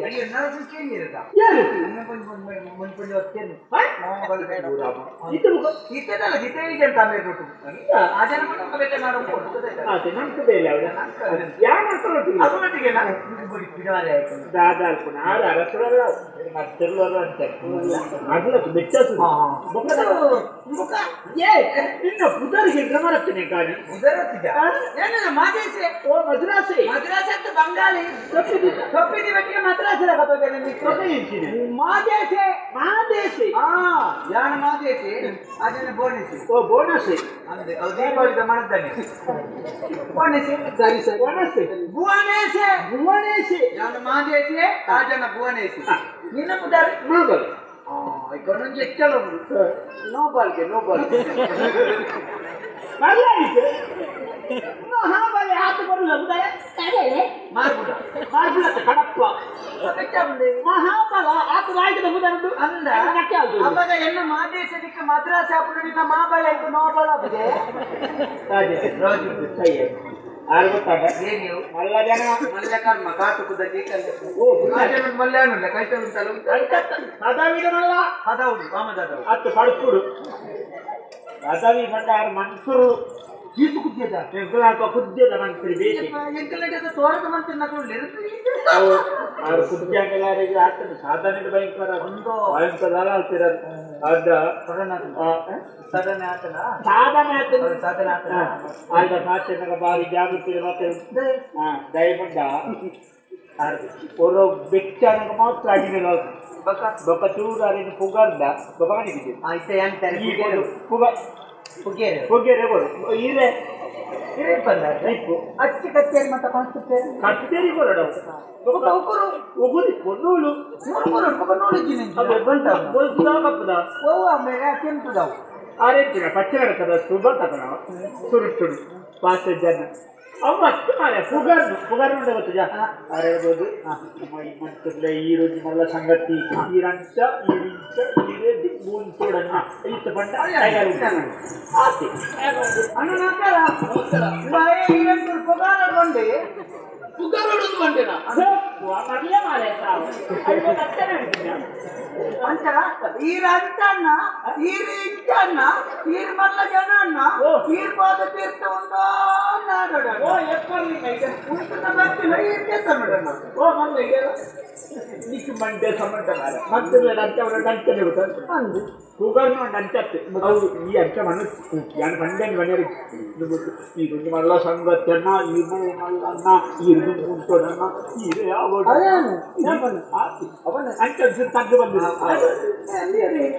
ಪುದರಿಗೆ ಗಮನತ್ತೇನೆ ಗಾಡಿ ಮಾದೇಶೆ ಓ ಮದ್ರಾಸೆ ಮದ್ರಾಸೆ ಅಂತ ಬಂಗಾಳಿ ತೊಪ್ಪಿದಿ ಬೆಟ್ಟಿಗೆ ಮದ್ರಾಸೆ ಮಾದೇಶೆ ಮಾದೇಶಿ ಯಾಣ ಮಾದೇಶೆ ಅದನ್ನ ಬೋಣಿಸಿ ಓ ಬೋನಸೆ ಅಂದ್ರೆ ಅದು ದೀಪಾವಳಿದ ಮನದ್ದಾನೆ ಬೋಣಿಸಿ ಸರಿ ಸರಿ ಬೋನಸೆ ಭುವನೇಶೆ ಭುವನೇಶಿ ಯಾಣ ಮಾದೇಶೆ ಆಜನ ಭುವನೇಶಿ ನಿನ್ನ ಪುದಾರಿ ನೋಬಲ್ ಇಕೊಂಡೊಂದು ಹೆಚ್ಚಳ ಉಂಟು ನೋಬಾಲ್ಗೆ ಮರ್ಯಾದಿಕೆ ಮಹಾಬಲಿ ಆತು ಬರುಲ್ಲ ಮಾರ್ಬುಡ ಮಾರ್ಬುಲತ್ತೆ ಕಡಪ್ಪ ಮಹಾಬಲ ಆತು ರಾಯ್ಗದ ಮುದರದು ಅಂದ ಅವಾಗ ಎನ್ನ ಮಾದೇಶಕ್ಕೆ ಮದ್ರಾಸ್ ಹಾಪುಡು ನಿನ್ನ ಮಾಬಳೆ ಅಂತ ನೋಬಳ ಬಗೆ ರಾಜು ಯಾರು ಗೊತ್ತಾಗ ಏನು ಮಲ್ಲ ಜನ ಮಲ್ಯ ಕರ್ಮ ಕಾಟು ಕುದಕ್ಕೆ ಮಲ್ಯಾನುಲ್ಲ ಕೈತ ಉಂಟಲ್ಲ ಪದವಿದ ಮಲ್ಲ ಅದೌದು ಕಾಮದಾದವು ಹತ್ತು ಪಡ್ಕುಡು ಪದವಿ ಬಂದ ಯಾರು ಮನ್ಸೂರು ಜೀತು ಕುದ್ಯದ ಕುದ್ಯದ ಮನ್ಸೂರು ಬೇಸಿ ಎಂಕಲಟದ ತೋರದ ಮಂತ್ರ ನಕಲು ಅವ್ರು ಕುದ್ಯಾಗೆಲ್ಲರಿಗೆ ಆಗ್ತದೆ ಸಾಧನೆ ಭಯಂಕರ ಒಂದು ಭಯಂಕರ ಆಗ್ತಿರೋದು ಅದ ಸಾಧನೆ ಆತನ ಸಾಧನೆ ಆಗ್ತದೆ ಸಾಧನೆ ಆತನ ಆಯ್ದ ಸಾಧ್ಯನಾಗ ಬಾರಿ ಜಾಗೃತಿ ಮತ್ತೆ ದಯಮಂಡ ஒரு ಬೆಚ್ಚನಗ ಮಾತ್ರ ಆಗಿಲ್ಲ ಬೊಕ್ಕ ಚೂರಾರಿನ ಪುಗರ್ದ ಬೊಬ್ಬನಿಗೆ ಆಯ್ತು ಏನು ಪುಗ ಪುಗೇರೆ ಪುಗೇರೆ ಬರು ಇರೆ ಇರೆ ಬಂದ ಇಪ್ಪು ಅಚ್ಚಿ ಕಚ್ಚೇರಿ ಮತ್ತೆ ಕಾಣಿಸುತ್ತೇನೆ ಕತ್ತೇರಿ ಬರಡ ಉಗುರಿ ಕೊನ್ನೋಳು ನೋಡಿದ್ದೀನಿ ಬೋಲ್ಪುದ ಓ ಆಮೇಲೆ ಕೆಂಪುದವು ಆರೇಂಟಿನ ಪಚ್ಚರ ಕದ ಸುಬ ತಗಣ ಸುರುಟ್ಟುಡು ಪಾಸ ಜನ ಅವು ಅಷ್ಟು ಮಾರೆ ಪುಗರ್ನು ಗೊತ್ತು ಜಾ ಹೇಳ್ಬೋದು ಮತ್ತೆ ಈ రోజు మళ్ళా సంగతి ఈరంచ ఈరించ ఈరే మూన్ చూడన్న ఇటు పంట ఆతి అన్న నాకర బాయ్ ఈరంచ పొగారಗೊಂಡೆ ಪುಗಾರೋಡು ಬಂಡೆನಾ ಮರ್ಲೆ ಮಾರೆ ಸಾವು ಅಯ್ಯೋ ಕತ್ತನೆ ಅಂತರ ಈರಂಚನ್ನ ಈರಿಂಚನ್ನ ಈರ್ ಮಲ್ಲ ಜನನ್ನ ಈರ್ ಪಾದ ತೀರ್ಥ ಒಂದೋ ನಾಡೋಡ ಓ ಎಪ್ಪಲ್ಲಿ ಕೈಗೆ ಉಂಟನ ಬರ್ತಿಲ್ಲ ಈರ್ಕೆ ತಮ್ಮಡನ್ನ ಓ ಮಲ್ಲ ಇದೆಲ್ಲ ನಿಕ್ಕೆ ಮಂಡೆ ಸಮಂಟ ಮಾರೆ ಮತ್ತೆ ಅಂತ ಅವರ ಟಂಚನೆ ಗೊತ್ತ ಅಂದು ಪುಗರ್ನು ಅಂಚತ್ತೆ ಅವು ಈ ಅಂಚ ಮಣ್ಣು ಯಾನ್ ಬಂಡೆ ಬನ್ನೇರಿ ಈ రోజు మళ్ళా సంగతన్న ఈ మళ్ళన్న ఈ రోజు ఉంటదన్న ఇదే అవడ అవన అంచ తగ్గు ಬಂದು ಅಲ್ಲಿ ಅಲ್ಲಿ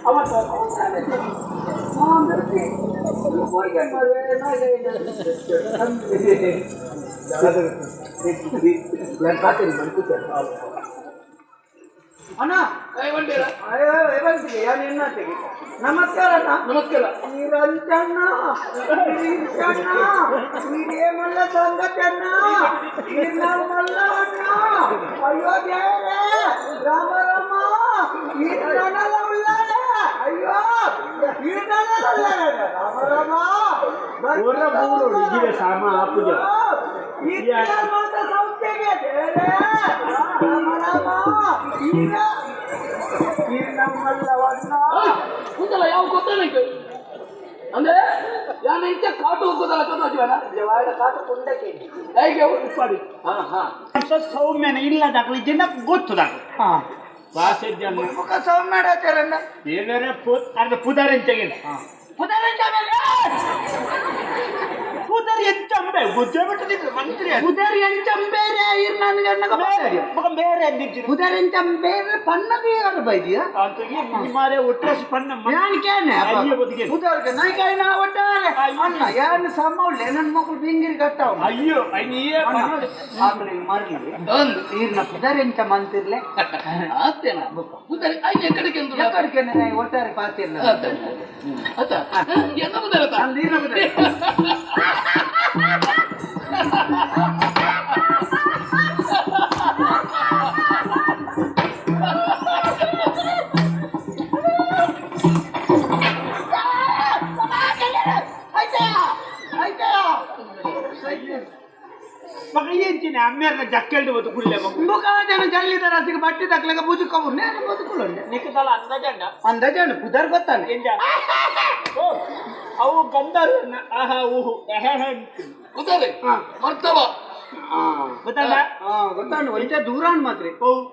ಅವತ್ತ ಬರ್ತಿ ಹೋಗಿ ಅಣ್ಣ ನಮಸ್ಕಾರ ನಮಸ್ಕಾರ ನೀರಂಚಣ್ಣ ನೀರೇಮಲ್ಲ ಸಂಗತಣ್ಣ ಮಲ್ಲ ಅಣ್ಣ ಅಯ್ಯೋ ದೇವರೇ ರಾಮ ರಾಮ ಈ ನನ್ನಲ್ಲ ಉಳ್ಳಾಡ ಅಯ್ಯೋ ಈ ನನ್ನಲ್ಲ ರಾಮ ರಾಮ ಊರ ಮೂರು ಇದಿವೆ ಸಾಮ ಪೂಜೆ ಕೂತಲ್ಲ ಯಾವ ಗೊತ್ತಲ್ಲ ಅಂದ್ರೆ ಯಾನ ಇಂಚ ಕಾಟು ಹೋಗೋದಲ್ಲ ಹೇಗೆ ಉಪ್ಪಾಡಿ ಸೌಮ್ಯನ ಇಲ್ಲದಾಗಲಿ ಜನ ಗೊತ್ತದಾಗ ಭಾಷೆ ಜನ ಸೌಮ್ಯಡಾಚಾರಣ್ಣ ಬೇರೆ ಪುದಾರೆಂಚಗೆ ಪುದಾರಿ ಎಂಚಂಬೆ ಗುಜ್ಜೆ ಬಿಟ್ಟಿದ್ದು ಮಂತ್ರಿ ಉದರಿ ಎಂಚಂಬೇರೆ ಬೇರೆ ಉದರಿ ಎಂಚಂಬೇರೆ ಪನ್ನದಿ ಯಾರು ಬೈದಿಯಾ ಮಾರೆ ಒಟ್ಟಾಸಿ ಪನ್ನ ಉದರ್ಗೆ ನಾಯ್ಕಾಯಿನ ಒಟ್ಟಾರೆ ಅಣ್ಣ ಯಾರು ಸಮ್ಮೌಳ್ಳೆ ನನ್ನ ಮಕ್ಕಳು ಬಿಂಗಿರಿ ಕಟ್ಟಾವ ಅಯ್ಯೋ ನೀಯೇ ಮರಲಿ ಒಂದು ನೀರಿನ ಉದರಿ ಎಂಚ ಮಂತಿರ್ಲೆ ಆತೇನ ಉದರಿ ಐದು ಎಕಡೆಗೆ ಎಂದು ಎಕ್ಕಡಿಕೆ ಒಟ್ಟಾರೆ ಪಾತಿರ್ಲ என்ன முதலா ನೀರಿನ ಉದರಿ ಮಗೇಂಚಿನ ಅಮ್ಮೇರ್ನ ಜಕ್ಕಲ್ದು ಬದು ಕುಳ್ಳೆ ಮುಖಾಜನ ಜಲ್ಲಿದ ರಾಸಿಗೆ ಬಟ್ಟೆ ತಕ್ಲಗ ಬುಜುಕವು ನೇರ ಬದುಕುಲಂಡೆ ನಿಕ್ಕದಲ್ಲ ಅಂದಾಜಂಡ ಅಂದಾಜಂಡ ಪುದರ್ ಗೊತ್ತಾನೆ ಎಂಜ ಅವು ಗಂಧರ್ವ ಆಹಾ ಊಹು ಉದರಿ ಮರ್ತವ ಗೊತ್ತಲ್ಲ ಗೊತ್ತಾಂಡು ಒಂಚ ದೂರಾನ್ ಮಾತ್ರಿ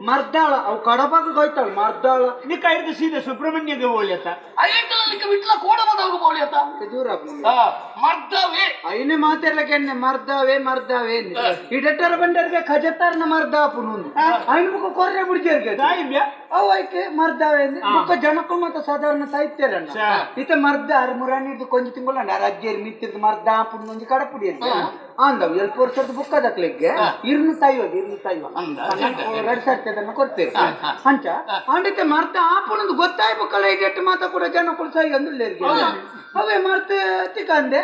ಮರ್ದಾಳ ಅವು ಕಡಪಾಗ ಹೋಯ್ತಾಳ ಮರ್ದಾಳ ನಿಕ್ಕ ಐದು ಸೀದಾ ಸುಬ್ರಹ್ಮಣ್ಯಗೆ ಹೋಗ್ಲತ್ತ ಅಯ್ಯಂಕಲಕ್ಕೆ ಬಿಟ್ಲ ಕೋಡಮದವ್ರು ಬೋಳಿಯತ್ತ ದೂರ ಮರ್ದವೇ ಐನೇ ಮಾತಿರ್ಲಕ್ಕೆ ಮರ್ದಾವೆ ಇಡಟ್ಟರ ಬಂಡರ್ಗೆ ಖಜತ್ತಾರ್ನ ಮರ್ದಾಪುನು ಐನ್ ಮುಖ ಕೊರ್ರೆ ಬಿಡ್ಜರ್ಗೆ ಅವು ಐಕೆ ಮರ್ದಾವೆ ಮುಖ ಜನಕ್ಕೂ ಮತ್ತೆ ಸಾಧಾರಣ ಸಾಹಿತ್ಯರಣ್ಣ ಇತ ಮರ್ದಾರ್ ಮುರಾಣಿದ್ದು ಕೊಂಚ ತಿಂಗಳ ರಾಜ್ಯರ್ ಮಿತ್ತಿರ್ದು ಮರ್ದಾಪುನು ಒಂದು ಕಡಪುಡಿ ಅಂತ ಅಂದವು ಎಲ್ಪ ವರ್ಷದ ಬುಕ್ಕ ದಕ್ಲಿಕ್ಕೆ ಇರ್ನು ತಾಯ್ಯೋದು ಎರಡು ಸರ್ತಿ ಅದನ್ನ ಕೊಡ್ತೇವೆ ಅಂಚ ಅಂಡಿತೆ ಮರ್ದ ಆಪುನದು ಗೊತ್ತಾಯ್ಬೇಕಲ್ಲ ಇದೆಟ್ಟು ಮಾತಾ ಕೂಡ ಜನಕ್ಕಳು ಸೈ ಅಂದ್ರಿಗೆ ಅವೇ ಮರ್ತ ತಿಕ್ಕಂದೆ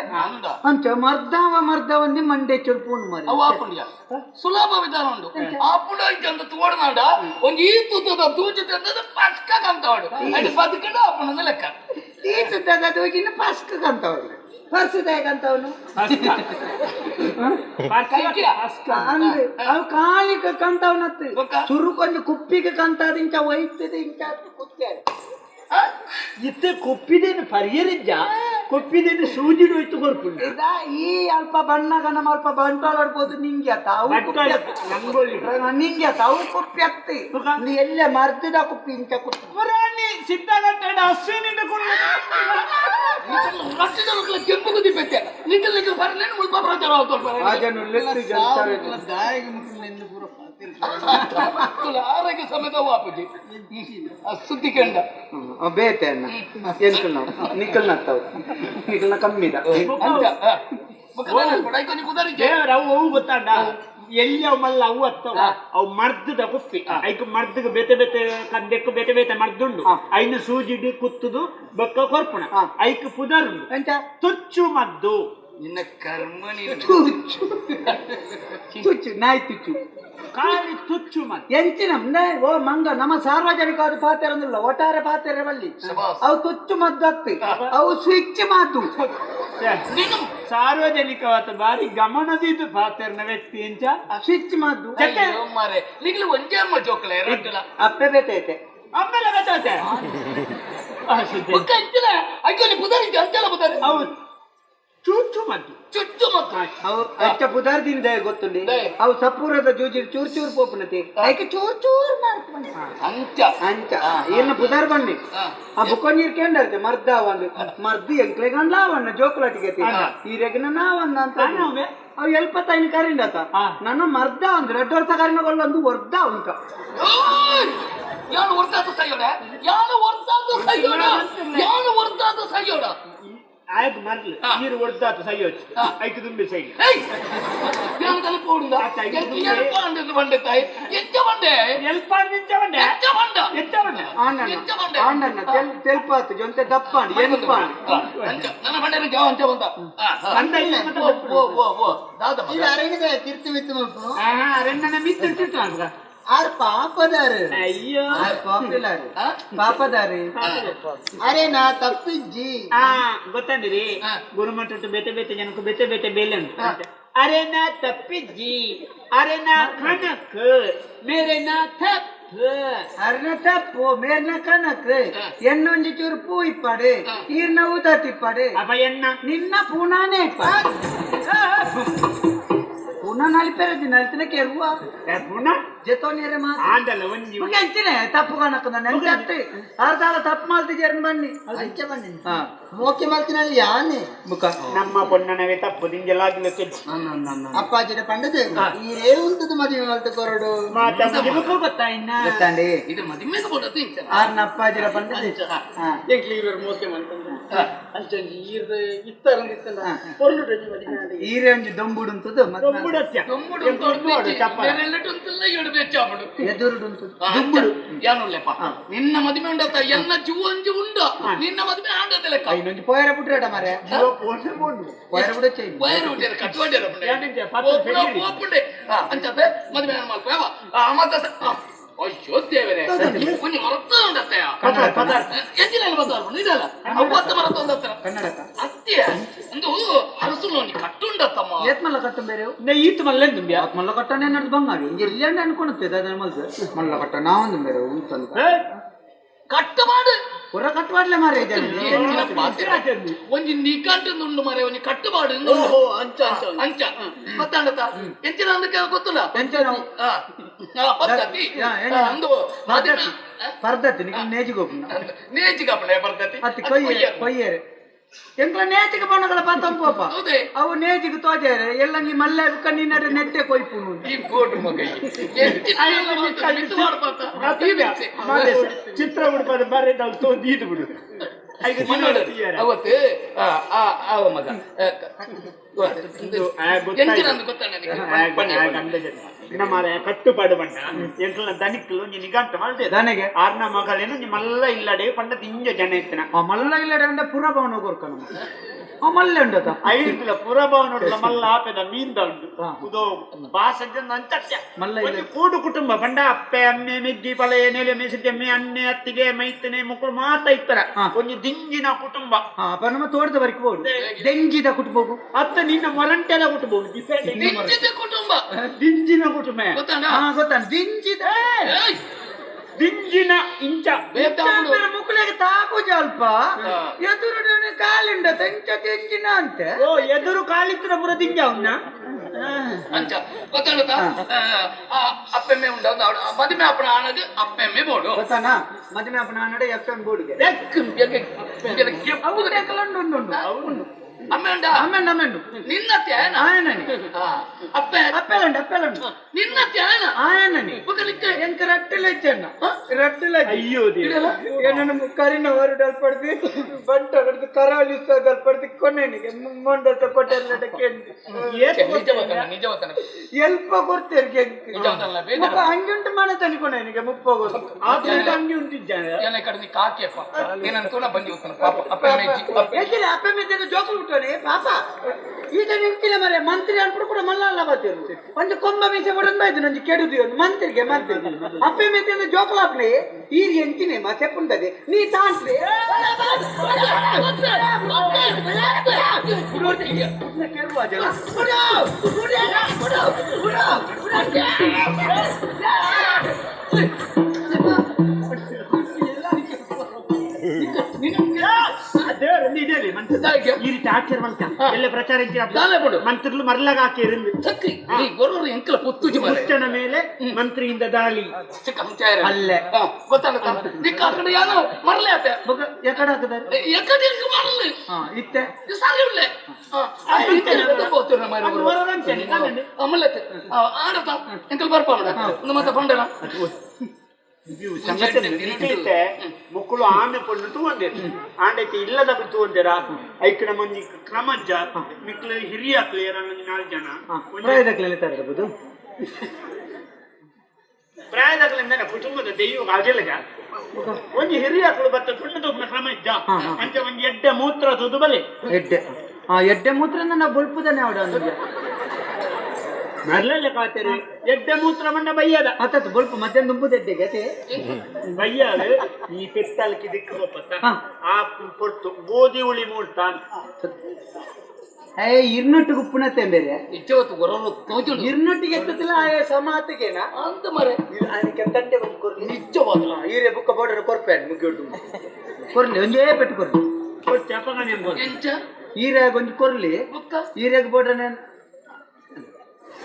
ಅಂಚ ಮರ್ದವನ್ನೇ ಮಂಡೆ ಚೊಲ್ಪುಂಡು ಮರಿ ಸುಲಭ ವಿಧಾನ ಉಂಟು ಆಪುಡ ಅಂತ ತೋಡನಾಡ ಒಂದು ಈ ತುತ್ತದ ತೂಚಿತ ಪಸ್ಕ ಕಂತವಾಡು ಅದು ಬದುಕಂಡು ಆಪುಣದ ಲೆಕ್ಕ ಈ ತುತ್ತದ ತೂಚಿನ ಪಸ್ಕ ಕಂತವಾಡು ಪರ್ಸದಾಗಂತವನು ಅಂದ್ರೆ ಅವು ಕಾಲಿಗೆ ಕಂತವನತ್ತು ಸುರುಕೊಂದು ಕುಪ್ಪಿಗೆ ಕಂತದ ಇಂಚ ಒಯ್ತದೆ ಇಂಚ ಕುತ್ತೇನೆ ಇತ್ತೆ ಕೊಪ್ಪಿದೇನು ಪರಿಹರಿಜ್ಜ ಕೊಪ್ಪಿದೇನು ಸೂಜಿಡು ಇತ್ತು ಕೊರ್ಪುಂಡು ಈ ಅಲ್ಪ ಬಣ್ಣಗ ನಮ್ಮ ಅಲ್ಪ ಬಂಟಾಡ್ಬೋದು ನಿಂಗೆ ಆತ ನಿಂಗೆ ಆತ ಅವು ಕುಪ್ಪಿ ಹತ್ತಿ ನೀ ಎಲ್ಲೇ ಮರ್ದಿದ ಕುಪ್ಪಿ ಇಂಚ ಕುಪ್ಪಿ ಪುರಾಣಿ ಸಿದ್ಧಾಗಂಟ ಅಶ್ವಿನಿಂದ ಕೆಂಪು ಗುದಿ ಪೆತ್ತೆ ನಿಖಲ್ ಬರಲೇನು ಮುಲ್ಪ ಪ್ರಚಾರ ಆರೋಗ್ಯ ಸಮೇತ ವಾಪಜಿ ಸುದ್ದಿ ಕಂಡ ಬೇತೆ ಅಣ್ಣ ಎನ್ಕಲ್ ನಾವು ನಿಖಲ್ನ ನಿಖಲ್ನ ಕಮ್ಮಿದ ಅವು ಗೊತ್ತಾಂಡ ಎಲ್ಲಿ ಅವು ಮಲ್ಲ ಅವು ಹತ್ತವ ಅವು ಮರ್ದದ ಕುಪ್ಪಿ ಐಕ್ ಮರ್ದಗ ಬೇತೆ ಬೇತೆ ಕಂದೆಕ್ಕು ಬೇತೆ ಬೇತೆ ಮರ್ದುಂಡು ಐನು ಸೂಜಿಡಿ ಕುತ್ತುದು ಬೊಕ್ಕ ಕೊರ್ಪುಣ ಐಕ್ ಪುದರುಂಡು ತುಚ್ಚು ಮದ್ದು ನಿನ್ನ ಕರ್ಮ ತುಚ್ಚು ನಾಯಿ ತುಚ್ಚು ಖಾಲಿ ತುಚ್ಚು ಮದ್ದು ಎಂಚಿನ ಓ ಮಂಗ ನಮ್ಮ ಸಾರ್ವಜನಿಕವಾದ ಪಾತ್ರೆ ಅಂದ್ರಲ್ಲ ಒಟ್ಟಾರೆ ಪಾತ್ರೆ ಬಲ್ಲಿ ಅವು ತುಚ್ಚು ಮದ್ದು ಹತ್ತಿ ಅವು ಸ್ವಿಚ್ ಮದ್ದು ಸಾರ್ವಜನಿಕವಾದ ಬಾರಿ ಗಮನದಿದ್ದು ಪಾತ್ರೆನ ವ್ಯಕ್ತಿ ಎಂಚ ಸ್ವಿಚ್ ಮದ್ದು ಮಾರೆ ನಿಗ್ಲು ಒಂದೇ ಅಮ್ಮ ಜೋಕಲ ಅಪ್ಪೆ ಬೇತೈತೆ ಆಮೇಲೆ ಬೇತೈತೆ ಐಕೋಲಿ ಬುಧರಿ ಅಂತೆಲ್ಲ ಬುಧರಿ ಅವು ಚುಚ್ಚು ಮದ್ದು ಚುಚ್ಚು ಮತ್ತು ಅವು ಅಷ್ಟ ಪುದಾರ್ದಿಂದ ಗೊತ್ತುಂಡಿ ಅವು ಸಪೂರದ ಜೂಜಿ ಚೂರ್ ಚೂರ್ ಪೋಪನತಿ ಐಕೆ ಚೂರ್ ಚೂರ್ ಮಾಡ್ಕೊಂಡು ಅಂಚ ಅಂಚ ಏನ ಪುದಾರ್ ಬನ್ನಿ ಆ ಬುಕ್ಕ ನೀರ್ ಕೇಂದ್ರತೆ ಮರ್ದ ಒಂದು ಮರ್ದಿ ಎಂಕ್ಲೆ ಗಂಡ್ಲಾವನ್ನ ಜೋಕಲಾಟಿಗೆ ಈ ರೆಗನ ನಾವನ್ನ ಅಂತ ಅವು ಎಲ್ಪತ್ತೈನು ಕಾರಿಂಡತ ನನ್ನ ಮರ್ದ ಅಂದ್ರೆ 2 ವರ್ಷ ಕಾರಿನಗೊಳ್ಳೊಂದು ವರ್ಧ ಉಂಟ ಯಾರು ಹೊರ್ತಾದ ಸೈಯೋಡ ಸೈಯೋಡ ಆಯ್ತು ಮರ್ಲಿ ನೀರು ಹೊಡೆದಾತ ಸೈಯೋಚ್ ಐದು ತುಂಬಿ ಸೈ ನಾನು ತಲುಪೋಡಿದ ಬಂಡೆ ತಾಯಿ ಎಂಚ ಬಂಡೆ ಆಂಡನ್ನ ತೆಲ್ಪಾತು ಜೊಂತೆ ದಪ್ಪಾಂಡಿ ಎನ್ಪಾಂಡಿ ನನ್ನ ಬಂಡೆ ಜಾವ ಅಂಚ ಬಂದ ಅರಣ್ಯದ ತೀರ್ಥ ಮಿತ್ತು ಅರಣ್ಯನ ಮಿತ್ತು ಆರ್ ಪಾಪದಾರು ಅಯ್ಯೋ ಆರ್ ಪಾಪ್ಯುಲರ್ ಆ? ಪಾಪದಾರು ಅರೆ ನಾ ತಪ್ಪಿಜ್ಜಿ ಗೊತ್ತಂದಿರಿ ಹಾ. ಗುರುಮಠ ಬೇತೆ ಬೇತೆ ಜನಕ್ಕೆ ಬೇತೆ ಬೇತೆ ಬೇಲೆ ಉಂಟು ಅರೆ ನಾ ತಪ್ಪಿಜ್ಜಿ ಅರೆ ನಾ ಕನಕ್ ಮೇರೆ ನಾ ತಪ್ಪ ಅರ್ನ ತಪ್ಪು ಮೇರ್ನ ಕನಕ್ ಎನ್ನೊಂಜಿ ಚೂರು ಪೂ ಇಪ್ಪಡೆ ಈರ್ನ ಊದತ್ ಇಪ್ಪಡೆ ಅಪ್ಪ ಎನ್ನ ನಿನ್ನ ಪೂನಾನೇ ಪೂನ ನಲಿಪೆರದಿ ನಲಿತನ ಕೆರುವ ಪುನಃ ಜೆತೋನಿಯರೆ ಮಾತು ಆಂಡಲ್ಲ ಒಂಜಿ ಮುಗಿ ಅಂಚಿನೆ ತಪ್ಪು ಕಾಣಕ್ಕದ ನೆಂಚತ್ತೆ ಅರ್ಧಾಲ ತಪ್ಪು ಮಾಲ್ತಿಜೇರ್ನ ಬನ್ನಿ ಅಂಚೆ ಬನ್ನಿ ಮೋಕೆ ಮಾಲ್ತಿನಲ್ಲಿ ಯಾನೆ ಮುಖ ನಮ್ಮ ಪೊನ್ನನವೇ ತಪ್ಪು ನಿಂಗೆಲ್ಲಾಗ್ಲಿಕ್ಕೆ ಅಪ್ಪಾಜಿನ ಪಂಡದೆ ಈರೇ ಉಂಟದು ಮದುವೆ ಮಲ್ತು ಕೊರಡು ಮಾತಾಡ್ಲಿಕ್ಕೂ ಗೊತ್ತಾ ಇನ್ನ ಗೊತ್ತಾಂಡಿ ಇದು ಮದುವೆಗೆ ಕೊಡೋದು ಇಂಚ ಆರ್ನ ಅಪ್ಪಾಜಿನ ಪಂಡದೆ ಈರೇ ಒಂಜಿ ದೊಂಬುಡುಂತದು ಎದುರುಡುಂತು ನಿನ್ನ ಮದುವೆ ಉಂಡತ್ತ ಎನ್ನ ಜೀವಂಜಿ ಉಂಡ ನಿನ್ನ ಮದುವೆ ಆಂಡದ ಲೆಕ್ಕ ಇನ್ನೊಂದು ಪೋಯರ ಬಿಟ್ರೇಟ ಮಾರೆ ಪೋಯರ ಬಿಡಚ್ಚೆ ವಯರು ಬಿಟ್ಟಿರ ಕಟ್ಕೊಂಡಿರ ಓಪುಂಡೆ ಅಂಚತೆ ಮದುವೆ ಮಾಡ್ಕೋ ಅಯ್ಯೋ ದೇವರೇ ಒಂದು ಮರತ್ತ ಉಂಡತ್ತೆಯ ಎಂಜಿನಲ್ಲಿ ಬಂದವರು ಇದಲ್ಲ ಅವತ್ತು ಮರತ್ತ ಒಂದತ್ತ ಕನ್ನಡಕ ಅತ್ಯ ಒಂದು ಅರಸುಲು ಕಟ್ಟುಂಡತ್ತಮ್ಮ ಏತ್ ಮಲ್ಲ ಕಟ್ಟು ಬೇರೆ ಈತ್ ಮಲ್ಲೆ ದುಂಬ್ಯಾ ಆತ್ ಮಲ್ಲ ಕಟ್ಟನೆ ನಡ್ದು ಬಂಗಾಡಿ ಹಿಂಗೆ ಎಲ್ಲಂಡ ಅನ್ಕೊಳುತ್ತೆ ಅದನ್ನ ಮಲ್ದು ಮಲ್ಲ ಕಟ್ಟ ನಾವೊಂದು ಬೇರೆ ಉಂಟಂತ ಕಟ್ಟು ಮಾಡು ಪುರ ಕಟ್ಟುವಾಡ್ಲೆ ಮಾರೆ ಒಂಜಿ ನಿಕಂಟುಂಡು ಮರೆ ಒಂಜಿ ಕಟ್ಟುಪಾಡು ಅಂಚ ಗೊತ್ತಾಂಡತ ಎಂಚಿನ ಅಂದಕ್ಕೆ ಗೊತ್ತಿಲ್ಲ ಪದ್ಧತಿ ಅಂದು ಪರ್ಧತಿ ನಿಮಗೆ ನೇಜಿಗೆ ಹೋಗ್ನ ನೇಜಿಗಪ್ಪಳೆ ಪದ್ಧತಿ ಅತಿ ಕೊಯ್ಯರೆ ಎಂಕ್ಲ ನೇಜಿಗೆ ಬಣ್ಣಗಳ ಪತ್ತಂಪೋಪ ಹೌದೇ ಅವು ನೇಜಿಗೆ ತೋಜಾರೆ ಎಲ್ಲ ನೀ ಮಲ್ಲೆ ನಿನ್ನ ನೆಟ್ಟೆ ಕೊಯ್ಪುನು ಈ ಗೋಡು ಮಗ ಚಿತ್ರ ಬಿಡ್ಬಾರ್ದು ಬರೀ ನಾವು ತೊಂದು ಬಿಡು ಅವತ್ತು ಅವ ಮಗ ಕಟ್ಟುಪಾಡು ಬಂಡ ಎಂಟ್ಲ ದನಿಕ್ಲು ನಿಗಂತ ಮಾಡ್ದೆ ದನೆಗೆ ಆರ್ನ ಮಗಳೇನು ನಿಮ್ಮಲ್ಲ ಇಲ್ಲಡೆ ಪಂಡ ತಿಂಜ ಜನ ಇತ್ತಿನ ಮಲ್ಲ ಇಲ್ಲಡೆ ಅಂಡ ಪುರಭವನ ಕೋರ್ಕನ ಮಲ್ಲೆ ಉಂಡತ ಐಕ್ಲ ಪುರಭವನ ಮಲ್ಲ ಆಪೆದ ಮೀನ್ದ ಉಂಟು ಉದೋ ಭಾಷೆ ಅಂಚಟ್ಯ ಮಲ್ಲ ಒಂದು ಕೂಡು ಕುಟುಂಬ ಬಂಡ ಅಪ್ಪೆ ಅಮ್ಮೆ ಮೆಜ್ಜಿ ಪಲೆ ನೆಲೆ ಮೆಸಿದ್ದೆಮ್ಮೆ ಅಣ್ಣೆ ಅತ್ತಿಗೆ ಮೈತನೆ ಮಕ್ಕಳು ಮಾತಾ ಇತ್ತರ ಒಂದು ದಿಂಜಿನ ಕುಟುಂಬ ಅಪ್ಪ ನಮ್ಮ ತೋಟದ ವರೆಗೆ ಹೋಗು ದಿಂಜಿದ ಕುಟುಂಬ ಅತ್ತ ನಿನ್ನ ಮೊರಂಟೆದ ಕುಟುಂಬ ಕುಟುಂಬ ದಿಂಜಿನ ಕುಟುಂಬ ಗೊತ್ತಾನ ದಿಂಜಿದ ದಿಂಜಿನ ಇಂಚ ಮುಕ್ಕಳಿಗೆ ತಾಕು ಜಲ್ಪ ಎದುರು ಕಾಲಿಂಡ ತೆಂಚ ತೆಂಚಿನ ಅಂತ ಓ ಎದುರು ಕಾಲಿತ್ರ ಪುರ ದಿಂಜ ಅವನ್ನ ಅಂಚ ಗೊತ್ತಾಗುತ್ತಾ ಅಪ್ಪೆಮ್ಮೆ ಉಂಡ ಮದುವೆ ಅಪ್ಪನ ಆನದು ಅಪ್ಪೆಮ್ಮೆ ಬೋಡು ಗೊತ್ತಾನ ಮದುವೆ ಅಪ್ಪನ ಆನಡೆ ಎಫ್ಎಂ ಬೋರ್ಡ್ಗೆ ಉಂಡು ಅಮ್ಮೆ ಉಂಡ ಅಮ್ಮೆಂಡು ನಿನ್ನ ತ್ಯಾನ ಆಯನನಿ ಅಪ್ಪೆ ಅಪ್ಪೆಲಂಡು ನಿನ್ನ ತ್ಯಾನ ಆಯನನಿ ಎಂಕ ರಟ್ಟಿಲೆಚ್ಚನ್ನ ರಟ್ಟಿಲೆ ಅಯ್ಯೋ ಏನನ್ನು ಕರಿನ ಹೊರಡಲ್ಪಡ್ದು ಬಂಟ ಹೊಡೆದು ಕರಾವಳಿಸಲ್ಪಡ್ದು ಕೊನೆನಿಗೆ ಮೊಂಡತ ಕೊಟ್ಟೆಲ್ಲಡಕ್ಕೆ ಎಲ್ಪ ಕೊಡ್ತೇವೆ ಹಂಗುಂಟು ಮಾಡ ತನಿಕೊನೆನಿಗೆ ಮುಪ್ಪಗೋದು ಹಂಗೆ ಉಂಟಿದ್ದಾನೆ ಕಡೆ ಕಾಕಿಯಪ್ಪ ಏನಂತ ಬಂದಿ ಪಾಪ ಅಪ್ಪೆ ಮೆದ್ದ ಜೋಕು ಬಿಟ್ಟನೆ ಪಾಪ ಈಗ ನಿಂತಿಲ್ಲ ಮರೆ ಮಂತ್ರಿ ಅನ್ಬಿಟ್ಟು ಕೂಡ ಮಲ್ಲ ಬತ್ತಿರು ಒಂದು ಕೊಂಬ ಮೀಸೆ ಹೊಡೆದ್ ಬಾಯ್ತು ನಂಜಿ ಕೆಡುದು ಒಂದು ಮಂತ್ರಿಗೆ ಅಪ್ಪೆ ಮೆದ್ದ ಜೋಕಲಾಪ್ಲೆ ಈಗ ಎಂಚಿನೇ ಮತ್ತೆ ಪುಂಡದೆ ನೀ ತಾಂಟ್ರೆ ಈ ರೀತಿ ಆಚಾರ ಮಾಡ್ತಾ ಎಲ್ಲ ಪ್ರಚಾರ ಮಂತ್ರಿಗಳು ಮರಲಾಗ ಹಾಕಿருந்து ಎಂಕಲ ಪುತ್ತುಜಿ ಮುಚ್ಚನ ಮೇಲೆ ಮಂತ್ರಿಯಿಂದ ದಾಳಿ ಅಲ್ಲೇ ಗೊತ್ತಾಗುತ್ತಾ ನಿಕ್ಕ ಆ ಕಡೆ ಯಾರೋ ಮರಲೇ ಆತ ಎಕಡೆ ಹಾಕಿದಾರೆ ಎಕಡೆ ಮರಲಿ ಇತ್ತೆ ಸಾರಿ ಉಳ್ಳೆ ಆಡತ ಎಂಕಲ್ ಬರ್ಪಾಡ ಒಂದು ಮತ್ತೆ ಬಂಡಲ ಮಕ್ಕಳು ಆನೆ ಪೊಣ್ಣು ತೂಂದೆ ಆಂಡೈತೆ ಇಲ್ಲದ ತೂಂದೇರ ಐಕನ ಮಂದಿ ಕ್ರಮಜ್ಜ ಮಿಕ್ಲ ಹಿರಿಯ ಕ್ಲಿಯರ್ 4 ಜನ ಪ್ರಾಯದಕ್ಕಿರ್ಬೋದು ಪ್ರಾಯದಾಗಲಿಂದ ಕುಟುಂಬದ ದೈವ ಆಗಿಲ್ಲಗ ಒಂದು ಹಿರಿಯ ಬತ್ತ ತುಣ್ಣದ ಕ್ರಮ ಇದ್ದ ಅಂಚೆ ಒಂದು ಎಡ್ಡೆ ಮೂತ್ರ ತುದು ಬಲೆ ಎಡ್ಡೆ ಎಡ್ಡೆ ಮೂತ್ರ ನಾವು ಬೊಳ್ಪುದನೆ ಅವಡ ಮರಲಲ್ಲ ಕಾತೇರಿ ಎಡ್ಡೆ ಮೂತ್ರ ಮಂಡ ಬಯ್ಯದ ಮತ್ತದು ಬೊಲ್ಪ ಮಧ್ಯಾಹ್ನ ದುಂಬುದೆಡ್ಡೆಗೆ ಅದೇ ಬಯ್ಯಾದ ಈ ಪೆತ್ತಲ್ಕಿ ದಿಕ್ಕು ಗೊತ್ತ ಆ ಕೊಡ್ತು ಗೋಧಿ ಉಳಿ ಮೂಡ್ತಾನ್ ಇರ್ನೊಟ್ಟಿಗೆ ಉಪ್ಪುನತ್ತೆ ಬೇರೆ ಇಚ್ಚವತ್ತು ಗೊರಲು ತೋಚುಂಡು ಇರ್ನೊಟ್ಟಿಗೆ ಎತ್ತದಿಲ್ಲ ಸಮಾತಿಗೆನಾ ಅಂತ ಮರೆ ಅದಕ್ಕೆ ತಂಟೆ ಬಂದು ಕೊರ್ಲಿ ನಿಜವಾದ ಈರೆ ಬುಕ್ಕ ಬೋರ್ಡರ್ ಕೊರ್ಪೆ ಮುಗಿಯೋದು ಕೊರ್ಲಿ ಒಂದೇ ಪೆಟ್ಟು ಕೊರ್ಲಿ ಕೊಟ್ಟು ಅಪಗಾನೆ ಎಂಚ ಈರೆ ಒಂದು ಕೊರ್ಲಿ ಬುಕ್ಕ ಈರೆಗೆ ಬೋರ್ಡರ್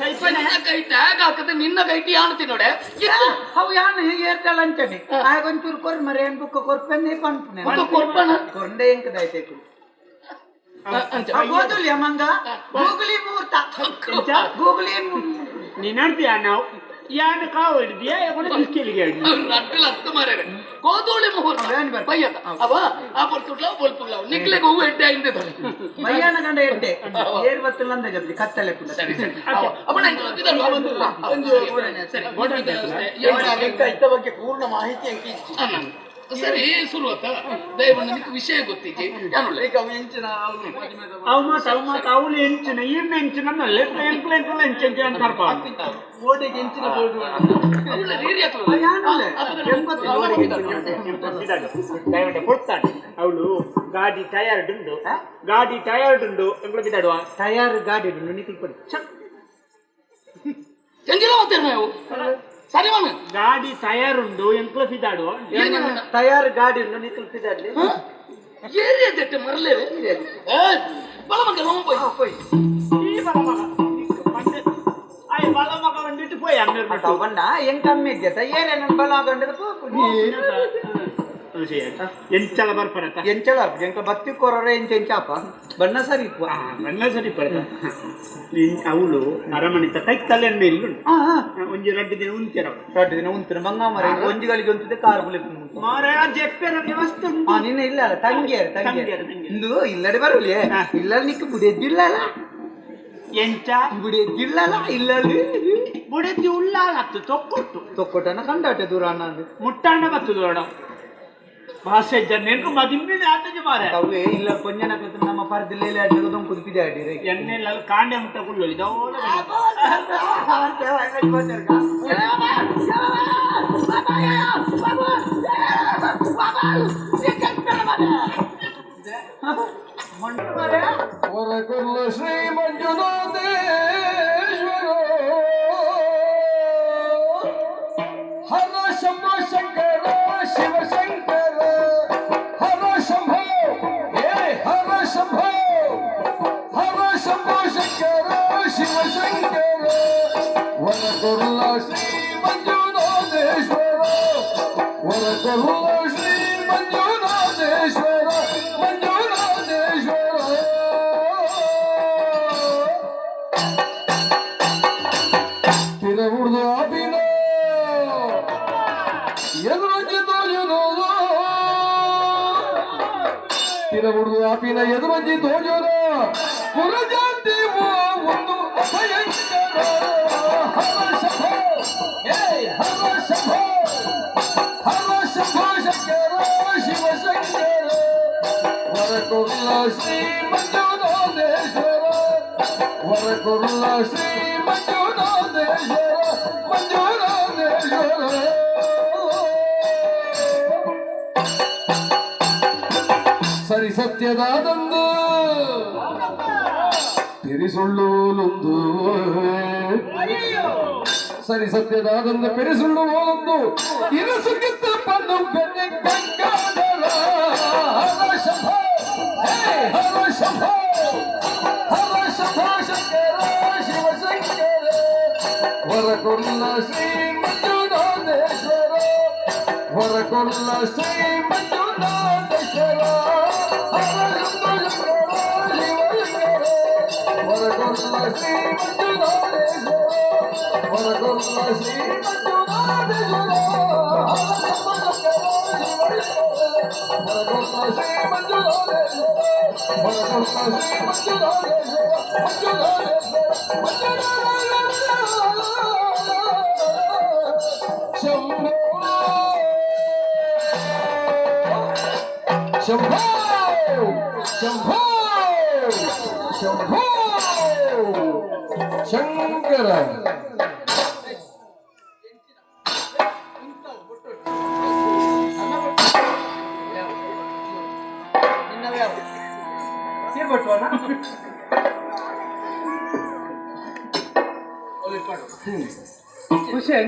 ನಿನ್ನ ಕೈ ಟ್ಯಾಗ್ ಹಾಕದೆ ನಿನ್ನ ಕೈಟಿ ಆಣ್ತಿ ನೋಡೆ ಅವು ಯಾನು ಹೀಗೆ ಏರ್ಟಲ್ ಅಂಚನೆ ಆಗೊಂಚೂರು ಕೊರ್ ಮರೆ ಏನ್ ಬುಕ್ಕ ಕೊರ್ಪೆನ್ನೇ ಪಂಪನೆ ಕೊರ್ಪನ ಕೊಂಡೆ ಎಂಕದಾಯ್ತೆ ಅಂಚ ಗೋಧುಲಿ ಅಮ್ಮಂಗ ಗೂಗಲಿ ಮೂರ್ತ ಗೂಗಲಿ ನೀನಡ್ತೀಯ ನಾವು ಯಾನು ಕಾವು ಹಿಡಿದಿಯಾ ಕಿಲಿಗೆ ಅಟ್ಟಿಲ್ಲ ಹತ್ತು ಮರೆ ಗೋಧೂಳಿ ಮುಹೂರ್ತ ಬಯ್ಯದ ಅವ ಆ ಬರ್ತುಡ್ಲ ಬೊಲ್ಪುಡ್ಲ ನಿಕ್ಲೆಗೆ ಹೂವು ಎಡ್ಡೆ ಹಿಂದಿದ್ದಾರೆ ಬಯ್ಯಾನ ಗಂಡ ಎಡ್ಡೆ ಏರ್ ಬತ್ತಲ್ಲ ಅಂದ ಜಬ್ಲಿ ಕತ್ತಲೆ ಸರಿ ಸರಿ ಅಪ್ಪಣ ಇತ್ತ ಬಗ್ಗೆ ಪೂರ್ಣ ಮಾಹಿತಿ ಅಂಕಿ ಸರಿ ಶುರುವಾತ ದಯವನ್ನು ನಿಮಗೆ ವಿಷಯ ಗೊತ್ತಿಗೆ ಅವು ಮಾತು ಅವಳು ಹೆಂಚಿನ ಈರ್ನ ಹೆಂಚಿನ ಎಂಕ್ಲೆಂಕಲ್ಲ ಹೆಂಚಂಚೆ ಅಂತಾರಪ್ಪ ಓಡಿಗೆ ಹೆಂಚಿನ ಬೋರ್ಡು ಒಳ್ಳೆ ರೀರಿ ಕೊಡ್ತಾನೆ ಅವಳು ಗಾಡಿ ಟಯರ್ಡ್ ಉಂಡು ಎಂಕ್ಲ ಬಿದ್ದಾಡುವ ಟಯರ್ ಗಾಡಿ ನಿಖಿಲ್ ಕೊಡಿ ಎಂಜಿನ ಮಾತಾಡ ನಾವು ಸರಿ ಮನ ಗಾಡಿ ಟಯರ್ ಉಂಡು ಎಂಕ್ಲ ಬಿದ್ದಾಡುವ ಟಯರ್ ಗಾಡಿ ನಿಖಿಲ್ ಬಿದ್ದಾಡ್ಲಿ ಏರಿಯಾ ದಟ್ಟೆ ಮರಲೇವೆ ಬಲ ಮಗ ನಮ್ಮ போய் ಈ ಬಲ ಮಗ ಆಯ್ ಬಲ ಮಗ ಬಂದಿಟ್ಟು போய் ಅನ್ನ ಬಂಡ ಹೆಂಗ್ ಕಮ್ಮಿ ಇದ್ಯತ ಏನೇನ ಬಲ ಗಂಡದ ಎಂಚಲ ಬರ್ಪರತ ಎಂಚಲ ಎಂಕ ಬತ್ತಿ ಕೊರರೆ ಎಂಚಾಪ ಬಣ್ಣ ಸರಿ ಬಣ್ಣ ಸರಿ ಪರತ ಅವಳು ಅರಮಣಿತ ಕೈತಲೆ ಇಲ್ಲುಂಡು ಒಂಜಿ 2 ದಿನ ಉಂತಿರ 2 ದಿನ ಉಂತಿರ ಮಂಗ ಮರ ಒಂಜಿಗಳಿಗೆ ಒಂತಿದೆ ಕಾರ್ ಬುಲಿಪ್ ಮಾರೆ ಜೆಪ್ಪೆರ ವ್ಯವಸ್ಥೆ ಉಂಟು ನಿನ್ನ ಇಲ್ಲ ಅಲ್ಲ ತಂಗಿಯರು ಇಂದು ಇಲ್ಲಡೆ ಬರಲಿ ಇಲ್ಲ ನಿಕ್ಕ ಬುಡೆದ್ದಿಲ್ಲಲ್ಲ ಎಂಚ ಬುಡೆದ್ದಿಲ್ಲಲ್ಲ ಇಲ್ಲಲ್ಲಿ ಬುಡೆದ್ದಿ ಉಳ್ಳಾಗತ್ತು ತೊಕ್ಕೊಟ್ಟನ ಕಂಡಾಟೆ ದೂರ ಅಣ್ಣ ಮುಟ್ಟಾಣ ಬತ್ತು ದೂರ ಭಾಷೆ ಜನ ಮದಿಮ್ಮಿನ ಆತಜ ಮಾರೆ ಅವೇ ಇಲ್ಲ ಕೊಂಜನ ನಮ್ಮ ಪರದಲ್ಲಿ ಆಡಿದ ಕುದಿಪಿದೆ ಆಡಿರೆ ಎಣ್ಣೆಲ್ಲ ಕಾಂಡೆ ಮುಟ್ಟ ಕುಳ್ಳು ಇದೋಲ ವರಕುಲ್ಲ ಶ್ರೀ ಮಂಜುನಾಥೇಶ್ವರ ಹರ ಶಂಭೋ ಶಂಕರ ಶಿವಶಂಕರ ಹರ ಶಂಭೋ ಹರ ಶಂಭೋ ಶಂಕರ ಶಿವಶಂಕರ ವರಕುಲ್ಲ ಶ್ರೀ ಮಂಜುನಾಥೇಶ್ವರ ವರಕುಲ್ಲ ಶ್ರೀ ಮಂಜುನಾಥೇಶ್ವರ ಆಪಿನ ಎದುರಂಜಿ ತೋಜೋನ ಪುರಜಾತಿ ಒಂದು ಅಭಯಂಕರ ಹರ ಶಂಭೋ ಶಂಕರ ಶಿವಶಂಕರ ವರಕುಲ್ಲ ಶ್ರೀ ಮಂಜುನಾಥೇಶ್ವರ ವರಕುಲ್ಲ ಶ್ರೀ ಮಂಜುನಾಥೇಶ್ವರ ಸರಿ ಸತ್ಯದಾದಂದು ಪೆರಿಸುಳ್ಳೋಲೊಂದು ಸರಿ ಸತ್ಯದಾದಂದು ಪೆರಿಸುಳ್ಳುವೋಲೊಂದು ಇರಸುಗಿತ್ತ ಪನ್ನು ಬೆನ್ನೆ ಗಂಗಾಧರ ಹರ ಶಂಭೋ ಶಂಕರ ಶಿವಶಂಕರ ವರಕುಲ್ಲ ಶ್ರೀ ಮಂಜುನಾಥೇಶ್ವರ ವರಕುಲ್ಲ ಶ್ರೀ ಮಂಜುನಾಥೇಶ್ವರ ವರಕುಲ್ಲ ಶ್ರೀ ಮಂಜುನಾಥೇಶ್ವರ ವರಕುಲ್ಲ ಶ್ರೀ ಮಂಜುನಾಥೇಶ್ವರ ವರಕುಲ್ಲ ಶ್ರೀ ಮಂಜುನಾಥೇಶ್ವರ ವರಕುಲ್ಲ ಶ್ರೀ ಶಂಭೋ ಶಂಭೋ ಶಂಭೋ ಶಂಕರ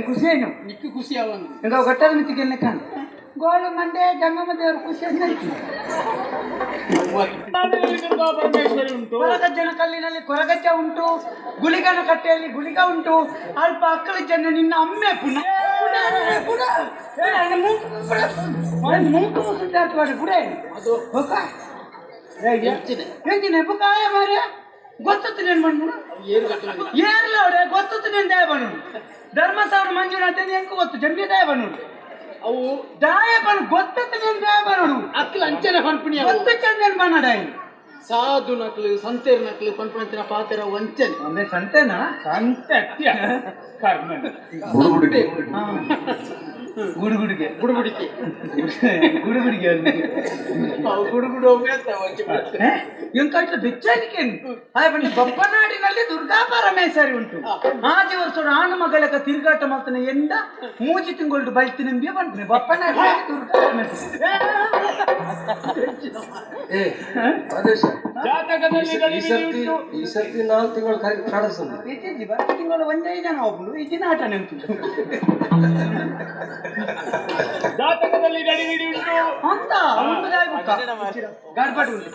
ಖುಷಿಯೇನು ನಿಕ್ಕು ಖುಷಿ ಅವನು ಈಗ ಗಟ್ಟದ ಮಿತಿಗೆ ಕಾಣ್ ಗೋಳು ಮಂಡೆ ಜಂಗಮ ದೇವರು ಖುಷಿ ಪರಮೇಶ್ವರಿ ಉಂಟು, ಕೊರಗಜ್ಜನ ಕಲ್ಲಿನಲ್ಲಿ ಕೊರಗಜ್ಜ ಉಂಟು, ಗುಳಿಗನ ಕಟ್ಟೆಯಲ್ಲಿ ಗುಳಿಗ ಉಂಟು, ಅಲ್ಪ ಅಕ್ಕಳ ಜನ ನಿನ್ನ ಅಮ್ಮೆ ಪುನಃ ಹೇಳ್ತೀನಿ ಬುಕಾಯ ಮಾರ ಗೊತ್ತು నేను ಮಣ್ಣು ಏರ್ಲ ಅವಡೆ ಗೊತ್ತು నేను ದಯಬನು ಧರ್ಮಸ್ಥಳ ಮಂಜುನಾಥ ಎಂಕು ಗೊತ್ತು ಜಂಬಿ ದಯಬನು ಅವು ದಯಬನು ಗೊತ್ತು నేను ದಯಬನು ಅಕ್ಕಲ ಅಂಚನೆ ಪಂಪಣಿ ಗೊತ್ತು ಚಂದನ್ ಬನ್ನಡಾಯಿ ಸಾಧು ನಕ್ಲು ಸಂತೇರ್ ನಕ್ಲು ಪಂಪಣಂಚಿನ ಪಾತ್ರ ವಂಚನೆ ಅಂದ್ರೆ ಸಂತೆನಾ ಸಂತೆ ಕರ್ಮ ಬುಡುಬುಡಿಕೆ ಗುಡುಗುಡಿಗೆ ಬುಡುಬುಡಿಕೆ ಗುಡುಗುಡಿಗೆ ಅವು ಗುಡುಗುಡು ಎಂಕಾಯ್ತು ಬೆಚ್ಚಾನಿಕೆ ಬನ್ನಿ ಬಪ್ಪನಾಡಿನಲ್ಲಿ ದುರ್ಗಾ ಪರಮೇಶ್ವರಿ ಉಂಟು ಆದಿ ವರ್ಷ ಆನು ಮಗಳಕ ತಿರುಗಾಟ ಮಾಡ್ತಾನೆ ಎಂದ ಮೂಜಿ ತಿಂಗಳು ಬಲ್ತಿ ನಂಬಿ ಬಂತಾನೆ ಬಪ್ಪನಾಡಿ ದುರ್ಗಾ ಪರಮೇಶ್ವರಿ ಜಾತಕದಲ್ಲಿ ಈ ಸರ್ತಿ 4 ತಿಂಗಳು ಕಾಡಿಸ್ತದೆ ಇದ್ದಿದ್ದಿ ಬರ ತಿಂಗಳು ಒಂದೇ ಜನ ಒಬ್ಳು ಈ ದಿನ ಆಟ ನೆಂತು ಜಾತಕದಲ್ಲಿ ಗಡಿಬಿಡಿ ಉಂಟು ಅಂತ ಗಡ್ಬಡಿ ಉಂಟು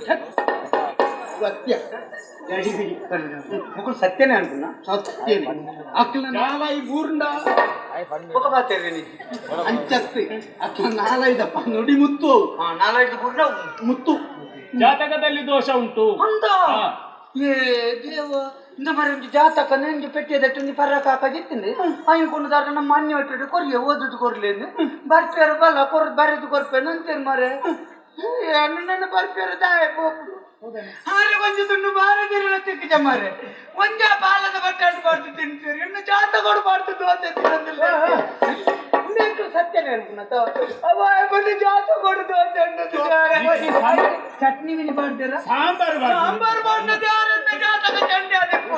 ಸತ್ಯ ಗಡಿಬಿಡಿ ಮಕ್ಕಳು ಸತ್ಯನೇ ಅನ್ಕೊಂಡ ಸತ್ಯ ಅಕ್ಕಲ ನಾಲಾಯಿ ಬೂರ್ಂಡ ఒక బాతేరే నీ ಅಂಚತ್ತಿ ಅಕ್ಕಲ ನಾಲಾಯಿದಪ್ಪ ನುಡಿ ಮುತ್ತು ಅವು ನಾಲ್ಕು ಗುಡ್ಡ ಮುತ್ತು ಜಾತಕದಲ್ಲಿ ದೋಷ ಉಂಟು ಅಂತ ಏ ದೇವ ಇಂದ మరి ಜಾತಕ ನೆಂಜು ಪೆಟ್ಟಿಯದಟ್ಟು ಪರ್ರಕ ಹಾಕಿತ್ತಿಂది ఆయన కొన్ని దాకా ನಮ್ಮ ಮಾನ್ಯ ಒಟ್ಟು ಕೊರ್ಗೆ ಓದುದು ಕೊರ್ಲೇನು ಬರ್ಪೇರು ಬಲ್ಲ ಬರೆದು ಕೊರ್ಪೇನು ಅಂತೇನು ಮಾರೆ ನನ್ನ ಬರ್ಪೇರು ದಾಯ ಹೋಗ್ಬಿಡು ಹಾಗೆ ಒಂದು ತುಂಡು ಬಾರದಿರಲ್ಲ ತಿಕ್ಕಿಜ ಮಾರೆ ಒಂಜ ಬಾಲದ ಬಟ್ಟಾಡು ಬಾರ್ದು ತಿಂತೀರಿ ಇನ್ನು ಜಾತಕ ಬಾರ್ದು ದೋಸೆ ತಿನ್ನೋದಿಲ್ಲ ಸತ್ಯನೇ ಅನ್ಕೊಂಡ ಬಂದು ಜಾತಕ ಕೊಡು ದೋಸೆ ಚಟ್ನಿ ವಿನಿ ಮಾಡ್ತೀರಾ ಸಾಂಬಾರು ಸಾಂಬಾರು ಮಾಡ್ತದೆ ಯಾರನ್ನ ಜಾತಕ ಚಂಡಿ ಅದಕ್ಕೂ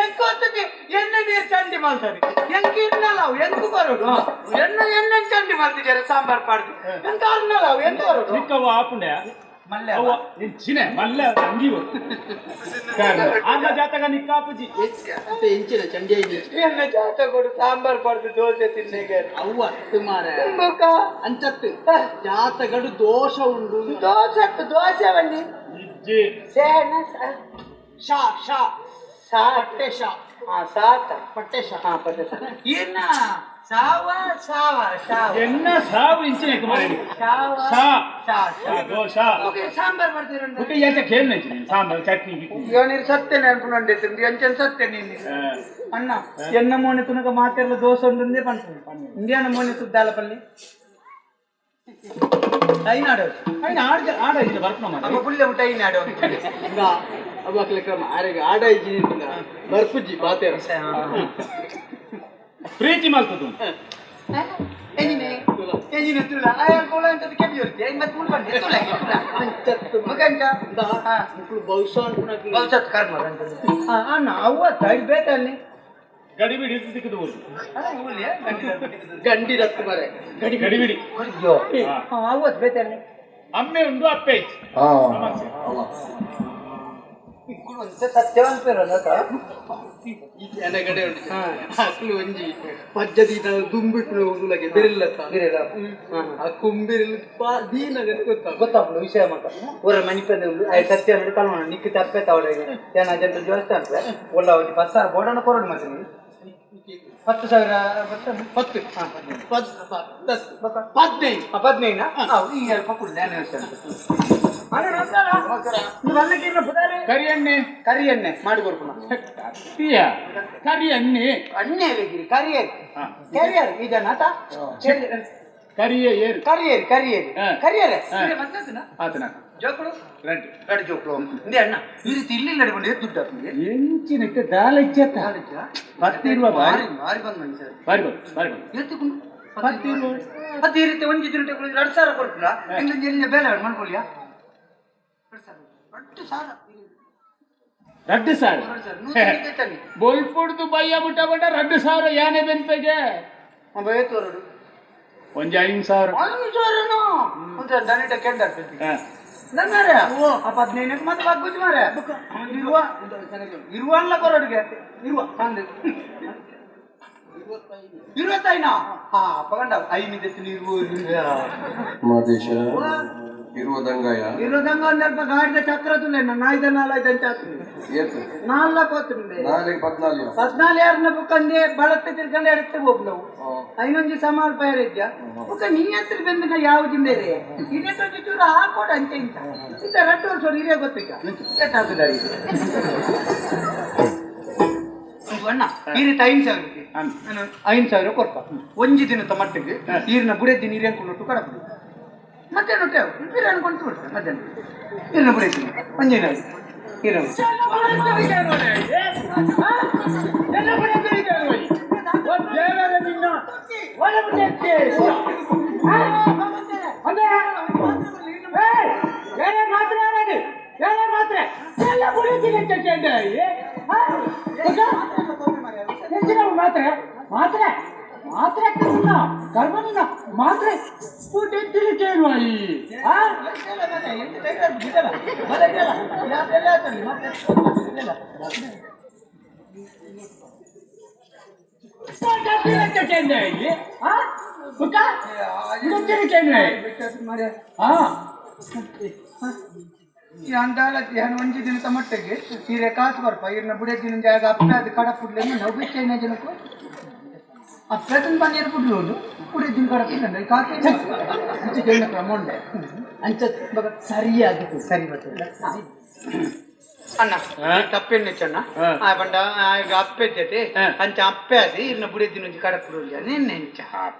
ಎಂಕೊತ್ತಿಗೆ ಎಣ್ಣೆ ನೀರು ಚಂಡಿ ಮಾಡ್ತಾರೆ ಎಂಕ ಇರ್ನಲ್ಲವು ಎಂಕು ಬರೋದು ಎಣ್ಣೆ ಚಂಡಿ ಮಾಡ್ತಿದ್ದಾರೆ ಸಾಂಬಾರು ಪಾಡ್ದು ಎಂತ ಅರ್ನಲ್ಲವು ಎಂತ ಬರೋದು ನಿಕ್ಕವ ಆಪುಂಡೆ ಮಲ್ಲೆ ಚಿನೆ ಮಲ್ಲೆ ಅಂಗಿ ಆಗ ಜಾತಕ ನಿಕ್ಕಾಪುಜಿ ಅಂತ ಎಂಚಿನ ಚಂಡಿ ಎಣ್ಣೆ ಜಾತಕ ಕೊಡು ಸಾಂಬಾರು ಪಾಡ್ದು ದೋಸೆ ತಿನ್ನೇಗೆ ಅವು ಅತ್ತು ಮಾರ ತುಂಬಕ್ಕ ಅಂಚತ್ತು ಜಾತಗಡು ದೋಷ ಉಂಡು ದೋಸೆ ಬನ್ನಿ ಇಜ್ಜಿ ಸೇನ ಶಾ ಶಾ ಸಾ ಪಟ್ಟೆ ಶಾ ಸಾತ ಪಟ್ಟೆ ಶಾ ಪಟ್ಟೆ ಏನ ಸಾವ ಸಾವ ಸಾವ ಎನ್ನ ಸಾವು ಇಂಚಿನ ಕುಮಾರಿ ಸಾವ ಶಾ ಶಾ ದೋಷ ಓಕೆ ಸಾಂಬಾರ್ ಮಾಡ್ತೀರಂತ ಮತ್ತೆ ಯಾಕೆ ಕೇಳ್ನೆ ಸಾಂಬಾರು ಚಟ್ನಿ ಇವನಿಗೆ ಸತ್ಯನೇ ಅನ್ಕೊಂಡೆ ಎಂಚನ್ ಸತ್ಯ ನೀನು ಅಣ್ಣ ಎನ್ನ ಮೋನೆ ತುನಕ ಮಾತೆಲ್ಲ ದೋಸೆ ಉಂಟೆ ಪಂಚ ಇಂಡಿಯಾನ ಮೋನೆ ತುದ್ದಾಲ ಪಲ್ಲಿ ಟೈನ್ ಆಡೋದು ಆಡ ಇಲ್ಲ ಬರ್ಪಣ ಮಾಡಿ ಅಮ್ಮ ಪುಲ್ಲೆ ಟೈನ್ ಆಡೋದು ಹಿಂಗ ಅವು ಅಕ್ಲೆ ಕ್ರಮ ಆರೆಗೆ ಆಡ ಇಜ್ಜಿ ಬರ್ಪುಜ್ಜಿ ಬಾತೇರ ಪ್ರೀತಿ ಮಾಡ್ತದ್ದು ಎಂಜಿನ ತುಳ ಆಯಲ್ ಕೋಳ ಅಂತ ಕೆಮ್ಮಿ ಇರುತ್ತೆ ಮತ್ತೆ ಮುಳ್ಳು ಬಂದೆ ತುಳ ಅಂಚತ್ತು ಮಗಂಟ ಮಕ್ಕಳು ಭವಿಷ್ಯ ಅಂటున్నట్లు ಭವಿಷ್ಯತ್ ಕರ್ಮ ಅಣ್ಣ ಅವತ್ತ ಇಲ್ಲಿ ಬೇಕಲ್ಲಿ ಗಡಿಬಿಡಿ ದಿಕ್ಕದು ಗಂಡಿ ರತ್ತು ಮರೆ ಗಡಿಬಿಡಿ ಅವತ್ತು ಬೇಕಲ್ಲಿ ಅಮ್ಮೆ ಉಂಡು ಅಪ್ಪೆ ಇತ್ತು ಸತ್ಯವಂತ ಈ ಜನಗಡೆ ಉಂಟು ಅಕ್ಲು ಒಂಜಿ ಪಜ್ಜದಿ ದುಂಬಿಟ್ಟು ಹೋಗುಲಗೆ ಬೆರಿಲ್ಲತ್ತ ಆ ಕುಂಬಿರಿಲ್ ದೀನಗದೆ ಗೊತ್ತಾಗ್ಲು ವಿಷಯ ಮಾತ್ರ ಊರ ಮಣಿಪದ ಉಂಡು ಆಯ್ತು ಸತ್ಯ ನೋಡಿ ಕಲ್ಮಣ ನಿಕ್ಕಿ ತಪ್ಪೆ ತವಡೆಗೆ ಏನ ಜನ ಜೋಸ್ತಾ ಅಂತ ಒಳ್ಳ ಒಂದು 10,000 ಬೋಡನ ಕೊರೋಡು ಮತ್ತೆ 10,000 ಕರಿ ಎಣ್ಣೆ ಕರಿ ಎಣ್ಣೆ ಮಾಡಿ ಕೊಡ್ಪುಣ ಕರಿ ಎಣ್ಣೆ ಅಣ್ಣೆ ಬೇಕಿರಿ ಕರಿಯರ್ ಕರಿಯರ್ ಈಗ ನಾತ ಕರಿಯ ಏರು ಕರಿಯರ್ ಕರಿಯರ್ ಕರಿಯರ್ ಆತನ ಜೋಕುಳು ರೆಡ್ ರೆಡ್ ಜೋಕುಳು ಇಂದೇ ಅಣ್ಣ ಈ ರೀತಿ ಇಲ್ಲಿ ನಡಿಕೊಂಡು ದುಡ್ಡು ಎಂಚಿನಕ್ಕೆ ದಾಲ ಇಚ್ಚತ್ತ ಪತ್ತಿರುವ ಬಾರಿ ಮಾರಿ ಬಂದ್ ಮನಿ ಸರ್ ಬಾರಿ ಬಂದು ಬಾರಿ ಬಂದು ಎತ್ತಿಕೊಂಡು ಮತ್ತೆ ಈ ರೀತಿ ಒಂದು ದಿನ 2,000 ಕೊಡ್ತೀರಾ ಹೆಂಗೆ ಎಲ್ಲಿ ಬೇಡ ಮಾಡ್ಕೊಳ್ಳಿಯಾ 2,000 ಸಾಲ 2,000 ಬೊಲ್ಪುಡ್ದು ಬಯ್ಯ ಬಿಟ್ಟ ಬಟ್ಟ 2,000 ಯಾನೆ ಬೆನ್ಪೆಗೆ ಬೈತೋರಡು ಒಂಜಿ 5,000 ದನಿಟ ಕೆಂಡ ನಮ್ಮಾರೆ ಅಪ್ಪ 15 ಮತ್ತೆ ಬಾಗುಜ್ ಮಾರೆ ಇರುವಲ್ಲ ಕೊರಡಿಗೆ ಇರುವ ಅಂದೆ 25 ಹಾ ಪಗಂಡ 5 ಮಿದೆತ್ತಿನ ಮಾದೇಶ ಇರುವುದಂಗಾಯ ಇರುವುದಂಗ ಒಂದಲ್ಪ ಗಾಡಿದ ಚಕ್ರ ತುಲೆ ನಾಯ್ದ ನಾಲ್ಕು ಚಕ್ರ ಏತು 4 ಹೋಗ್ತದೆ 14 ಯಾರನ್ನ ಬುಕ್ಕಂದೆ ಬಳತ್ತೆ ತಿರ್ಕೊಂಡು ಎಡತ್ತೆ ಹೋಗ್ ನಾವು ಐನೊಂದು ಸಮಾಲ್ ಪೈರ್ ಇದ್ಯಾ ಬುಕ್ಕ ನೀ ಹತ್ರ ಬಂದ ಯಾವ ಜಿಂಬೇರೆ ಇದೇ ಚೂರ ಹಾಕೋಡ ಅಂತ ಇಂತ ಇಂತ 2 ವರ್ಷ ಹಿರಿಯ ಗೊತ್ತಿಕ್ಕ ಎಷ್ಟಾಗ್ತದೆ ಅಣ್ಣ ಈ ರೀತಿ 5,000 ಕೊಡ್ಪ ಒಂಜಿ ದಿನದ ಮಟ್ಟಿಗೆ ಈರಿನ ಬುಡೇದಿ ನೀರು ಅನ್ಕೊಂಡು ಕಡಪು ಮತ್ತೆ ನೀರು ಅನ್ಕೊಂಡು ಬಿಡ್ತಾರೆ ಮಧ್ಯಾಹ್ನ ಈರಿನ ಬುಡೇದಿ ಒಂಜಿನ ಒಂಜಿ ದಿನದ ಮಟ್ಟಿಗೆ ಸೀರೆ ಕಾಸು ಬರ್ಪ ಇರ್ನ ಬುಡೇ ದಿನ ಜಾಗ ಅಪ್ಪ ಅದು ಕಡಪುಡ್ಲೆ ನಾವು ಬಿಚ್ಚೈನ ಜನಕ್ಕೂ ಅಪ್ಪನ ಪನ್ನೀರು ಬಿಡ್ಬೋದು ಬುಡೇ ದಿನ ಕಡಪುಡ್ಲೆ ಕಾಸು ಮೊಂಡೆ ಅಂಚ ಸರಿಯಾಗಿತ್ತು ಸರಿ ಬರ್ತದೆ ಅಣ್ಣ ತಪ್ಪೇನು ಚೆನ್ನ ಬಂಡ ಈಗ ಅಪ್ಪೆ ಜೊತೆ ಅಂಚ ಅಪ್ಪೆ ಅದು ಇರ್ನ ಬುಡೇ ದಿನ ಕಡಪುಡ್ಲೆ ನಿನ್ನೆ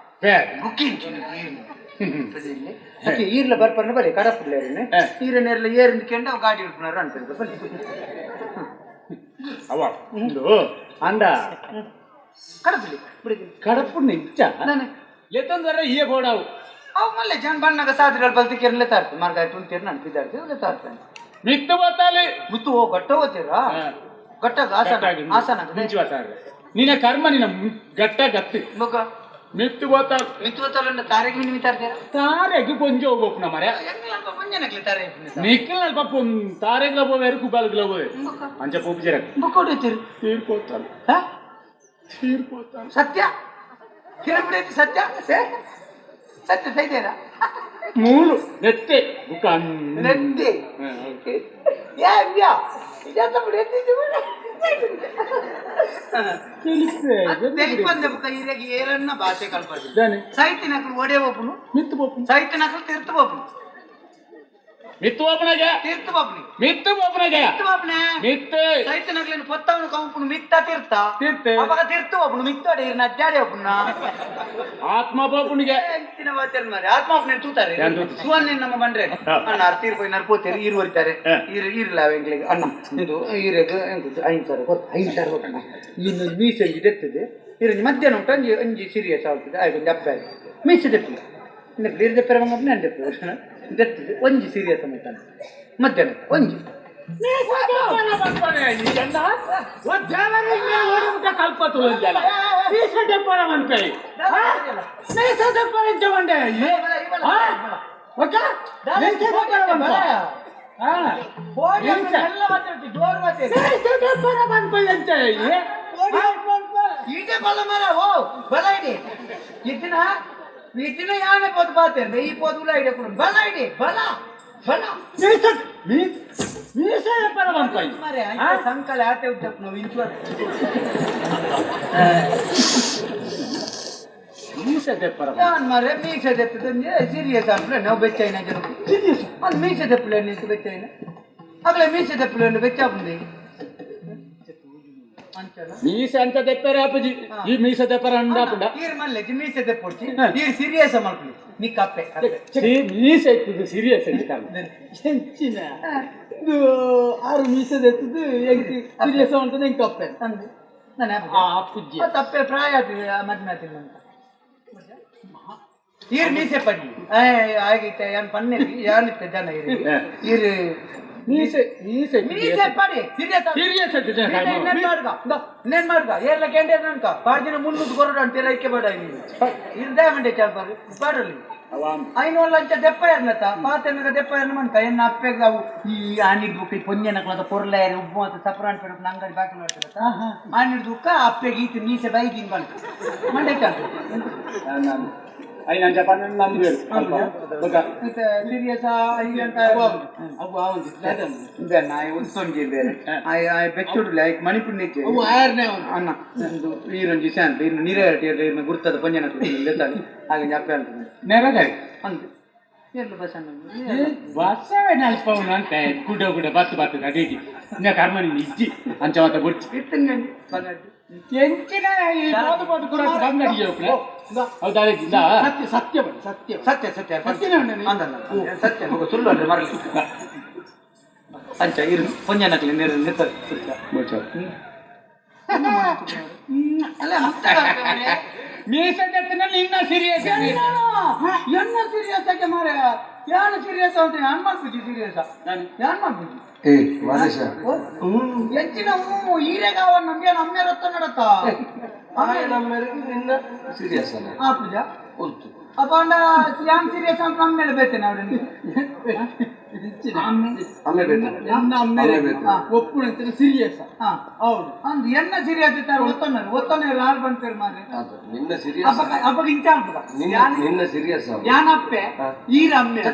ಬುಕ್ಕಿಂಚು ಈರ್ಲ ಬರ್ಪನ್ನ ಬರೀ ಕಡಪುಡ್ಲೇನೆ ಈರನ್ನೆಲ್ಲ ಏರಿಂದ್ಕೊಂಡು ಅವು ಗಾಡಿ ಹಿಡ್ಕೊಂಡ್ರು ಅನ್ಕೊಂಡು ಬರೀ ಅವ ಅಂಡ ಕಡಪುಡಿ ಬಿಡಿ ಕಡಪುಡ್ ನಿಜ ನಾನು ಎತ್ತಂದ್ರೆ ಈ ಬೋಡಾವು ಅವು ಮಲ್ಲೆ ಜನ ಬಣ್ಣಗ ಸಾದ್ರಲ್ಲಿ ಬಲ್ತಿಕೆರ್ ಲೆತ್ತಾರ್ತು ಮಾರ್ಗಾಯ್ ತುಂಬ್ತೀರಿ ನಾನು ಬಿದ್ದಾಡ್ತೀವಿ ಲೆತ್ತಾರ್ತಾನೆ ಮಿತ್ತು ಬತ್ತಾಲಿ ಮುತ್ತು ಗಟ್ಟ ಹೋಗ್ತೀರಾ ಗಟ್ಟಾಗ ಆಸನ ಮಿಂಚು ಬತ್ತಾರ ನಿನ್ನ ಕರ್ಮ ನಿನ್ನ ಗಟ್ಟ ಗತ್ತಿ ಮಗ ಮಿತ್ತು ಬತ್ತಾರ ಮಿತ್ತು ಬತ್ತಲ್ಲ ತಾರೆಗೆ ಮಿನಿ ಮಿತಾರ್ತೀರಾ ತಾರೆಗೆ ಕೊಂಚ ಹೋಗ್ಬೇಕು ನಮ್ಮ ಮರ ಮುಂಜಾನೆ ತಾರೆ ನಿಖಿಲ್ ಪಾಪ ತಾರೆಗ್ಲ ಹೋವೇರು ಕುಬಾಲ್ಗ್ಲ ಹೋವೆ ಅಂಚ ಪೋಪಿಜರ ಬುಕ್ ಹೊಡಿತೀರಿ ತೀರ್ಕೋತಾನೆ ಸತ್ಯ ಕಿರಬಿಡೈತಿ ಸತ್ಯ ಸತ್ಯ ಸೈದೇರಾ ಮೂರು ನೆತ್ತೆ ಬುಕ್ಕ ನೆತ್ತಿ ಇದೆಲ್ಲ ಬಿಡೈತಿ తెలిపంది ఒక ఇరగి ఏరన్న భాష కలపదు సాహిత్య నకలు ఓడే పోపును మిత్తు పోపు సాహిత్య నకలు తీర్థ పోపును మిత్తు పోపునగా తీర్థ పోపుని మిత్తు పోపునగా తీర్థ పోపునే మిత్తు సాహిత్య నకలను పొత్తవను కంపును మిత్త తీర్థ తీర్థ అపక తీర్థ పోపును మిత్తోడ ఇరన అడ్డాడే పోపున ಆತ್ಮ పోపునిగా ಎಂತಿನ ವಾತರ್ ಮಾರೆ ಆತ್ಮ ಹೋಪನೆ ತೂತಾರೆ ಸುವನ್ ನಮ್ಮ ಬಂದ್ರೆ ಅಣ್ಣ ಅರ್ತೀರ್ పోయి ನರ್ಪೋತೇರಿ ಈರು ವರಿತಾರೆ ಈರ್ಲ ಎಂಗ್ಲಿಗೆ ಅಣ್ಣ ಇದು ಈರೆಗೆ ಎಂಗುದು 5,000 ಕೊಟ್ಟು 5,000 ಕೊಟ್ಟಣ್ಣ ಇನ್ನು ಮೀಸೆ ಇದೆತ್ತದೆ ಇರ ಮಧ್ಯಾಹ್ನ ಉಂಟು ಅಂಜಿ ಸೀರಿಯಸ್ ಆಗ್ತದೆ ಆಯ್ತು ಅಪ್ಪ ಮೀಸೆ ದೆಪ್ಪಿಲ್ಲ ಇನ್ನು ಬೇರೆ ದೆಪ್ಪರ ಬಂಗಪ್ಪನೆ ನಾನು ದೆಪ್ಪ ದೆತ್ತದೆ ಒಂಜಿ ಸೀರಿಯಸ್ ಅಂತಾನೆ ಮಧ್ಯಾಹ್ನ ಒಂಜಿ ಈಟೆ ಬಲ ಮರ ಓ ಬಲ ಇಡಿ ಇದಿನ ಇದಿನ ಯಾನೆ ಪೋದು ಬಾತೇನೆ ಈ ಪೋದುಲ ಇಡೆ ಕೊಡು ಬಲ ಇಡಿ ಬಲ ಬಲ ಮೀಸೆ ವ್ಯಾಪಾರ ಬಂದ್ಪಾಯಿ ಮಾರೆ ಸಂಕಲ ಆತೆ ಉದ್ದಪ್ಪ ನಾವು ಇಂಚು ಮೀಸೆ ವ್ಯಾಪಾರ ನಾನು ಮಾರೆ ಮೀಸೆ ದೆಪ್ಪದಂಗೆ ಸೀರಿಯಸ್ ಆಗ್ತದೆ ನಾವು ಬೆಚ್ಚೈನ ಜನ ಸೀರಿಯಸ್ ಒಂದು ಮೀಸೆ ದೆಪ್ಪಲೆ ನಿಂತು ಬೆಚ್ಚೈನ ಆಗಲೇ ಮೀಸೆ ದೆಪ್ಪಲೆ ಬೆಚ್ಚಾಪುಂದೆ ಮೀಸೆ ಅಂತ ತೆಪ್ಪರೆ ಅಪ್ಪಜಿ ಈ ಮೀಸೆ ತೆಪ್ಪರ ಅಂಡಾಪುಂಡ ಈರ್ ಮಲ್ಲೆ ಮೀಸೆ ದೆಪ್ಪೊಡ್ಚಿ ಈರ್ ಸೀರಿಯಸ್ ಮಾಡ್ಕೊಳ್ಳಿ ನೀ ಕಪ್ಪೆ ಮೀಸೆ ಇತ್ತು ಸೀರಿಯಸ್ ಹೆಂಚಿನ ಇದು 6 ಮೀಸೆ ಎತ್ತದು ಹೆಂಗೆ ಸೀರಿಯಸ್ ಮಾಡ್ತದೆ ಹೆಂಗೆ ಕಪ್ಪೆ ಅಂದು ನಾನು ಅಪ್ಪುಜ್ಜಿ ತಪ್ಪೆ ಪ್ರಾಯ ಆಗ್ತದೆ ಮಧ್ಯ ಮಾತಿಲ್ಲ ಅಂತ ಈರ್ ಮೀಸೆ ಪಡ್ಲಿ ಆಗಿತ್ತೆ ಯಾನ್ ಪನ್ನೆ ಯಾನಿತ್ತೆ ಜನ ಈರ್ ಮೀಸೆ ಪಡಿ నేను మాడుగా ఏళ్ళకి ఏంటి అనుక పాడిన ముందు కొరడు అంటే రైకే పడాయి ఇదేమంటే చెప్పారు పాడలి అయిన వాళ్ళు అంతా దెప్పయ్యారనత పాత దెప్పయ్యారు మనక ఎన్న అప్పే కావు ఈ ఆనిడి బుక్ పొంజనకలత పొరలేరు ఉప్పు అంత సపరాన్ పెడు నంగడి బాకి ಮಾಡ್ತಾರತ ಆನಿಡಿ ದುಕ್ಕ ಅಪ್ಪೆ ಗೀತೆ ಮೀಸೆ ಬೈಗಿನ್ ಬಲ್ಕ ಮಂಡೆ ಕಾಂತ అయినా చెప్పండి నమ్మేరు ಸೀರಿಯಸ್ ಅಯ್ಯಂತ ಅವು ಆವಂದಿ ಇದೆ ನಾಯಿ ಉತ್ಸೊಂಜಿ ಬೇರೆ ಆಯ್ ಬೆಚ್ಚುಡು ಲೈಕ್ ಮಣಿಪುರ್ ನೆಚ್ಚೆ ಅವು ಆಯರ್ನೇ ಅಣ್ಣ ನಂದು ಈರೊಂಜಿ ಶಾಂತ ಇನ್ನು ನೀರೇಟಿ ಇನ್ನು ಗುರ್ತದ ಪಂಜನ ಲೆತ್ತಾಡಿ ಹಾಗೆ ಜಪ್ಪೆ ಅಂತ ನೆರಗಾಯಿ ಅಂತ ಎಲ್ಲ ಬಸ್ ಬಸ್ಸವೇ ನಲ್ಪವನು ಅಂತ ಗುಡ್ಡ ಬತ್ತು ಅಡಿಗೆ ಇನ್ನ ಕರ್ಮನಿ ಇಜ್ಜಿ ಅಂಚವತ್ತ ಬುಡ್ಚಿ ಇತ್ತಂಗಂಡಿ ಬಂಗಾಡಿ ಎಂಚಿನ ಈ ಬೋದು ಕೂಡ ಬಂಗಡಿ ಹೌದಾ ಸತ್ಯ ಸತ್ಯ ಸುಳ್ಳು ಅಂದ್ರೆ ಮರಲಿ ಅಂಚ ಇರು ಪಂಜನಕ್ಲಿ ಮೀಸೆತ್ತಿನಲ್ಲಿ ಇನ್ನ ಸೀರಿಯಸ್ ಎನ್ನ ಸೀರಿಯಸ್ ಆಗಿ ಮಾರ ಯಾರು ಸೀರಿಯಸ್ ಅಂತ ಯಾನ್ ಮಾಡ್ಬಿಟ್ಟು ಸೀರಿಯಸ್ ಯಾನ್ ಮಾಡ್ಬಿಟ್ಟು ಏ ಮಾದೇಶ ಹೆಚ್ಚಿನ ಈರೆಗಾವ ನಮ್ಗೆ ರೊತ್ತ ನಡತ್ತ ನಿನ್ನ ಸೀರಿಯಸ್ ಅಲ್ಲ ಆ ಪೂಜಾ ಹೊಲ್ತು ಅಪ್ಪ ಅಂಡ ಯಾನ್ ಸೀರಿಯಸ್ ಅಂತ ನಮ್ಮ ಮೇಲೆ ಬೇತೇನೆ ಅವ್ರಿಗೆ ಆಮೇಲೆ ಬೇಕು ಒಪ್ಪುಣ ಸೀರಿಯಸ್ ಹೌದು ಅಂದ್ ಎನ್ನ ಸೀರಿಯಸ್ ಇರ್ತಾರೆ ಒತ್ತೊನ್ನ ಯಾರು ಬಂತಾರೆ ಮಾರೆ ನಿನ್ನ ಸೀರಿಯಸ್ ಅಪ್ಪಗ ಇಂಚ ಅಂತ ನಿನ್ನ ಸೀರಿಯಸ್ ಯಾನಪ್ಪೆ ಈರಮ್ಮೆ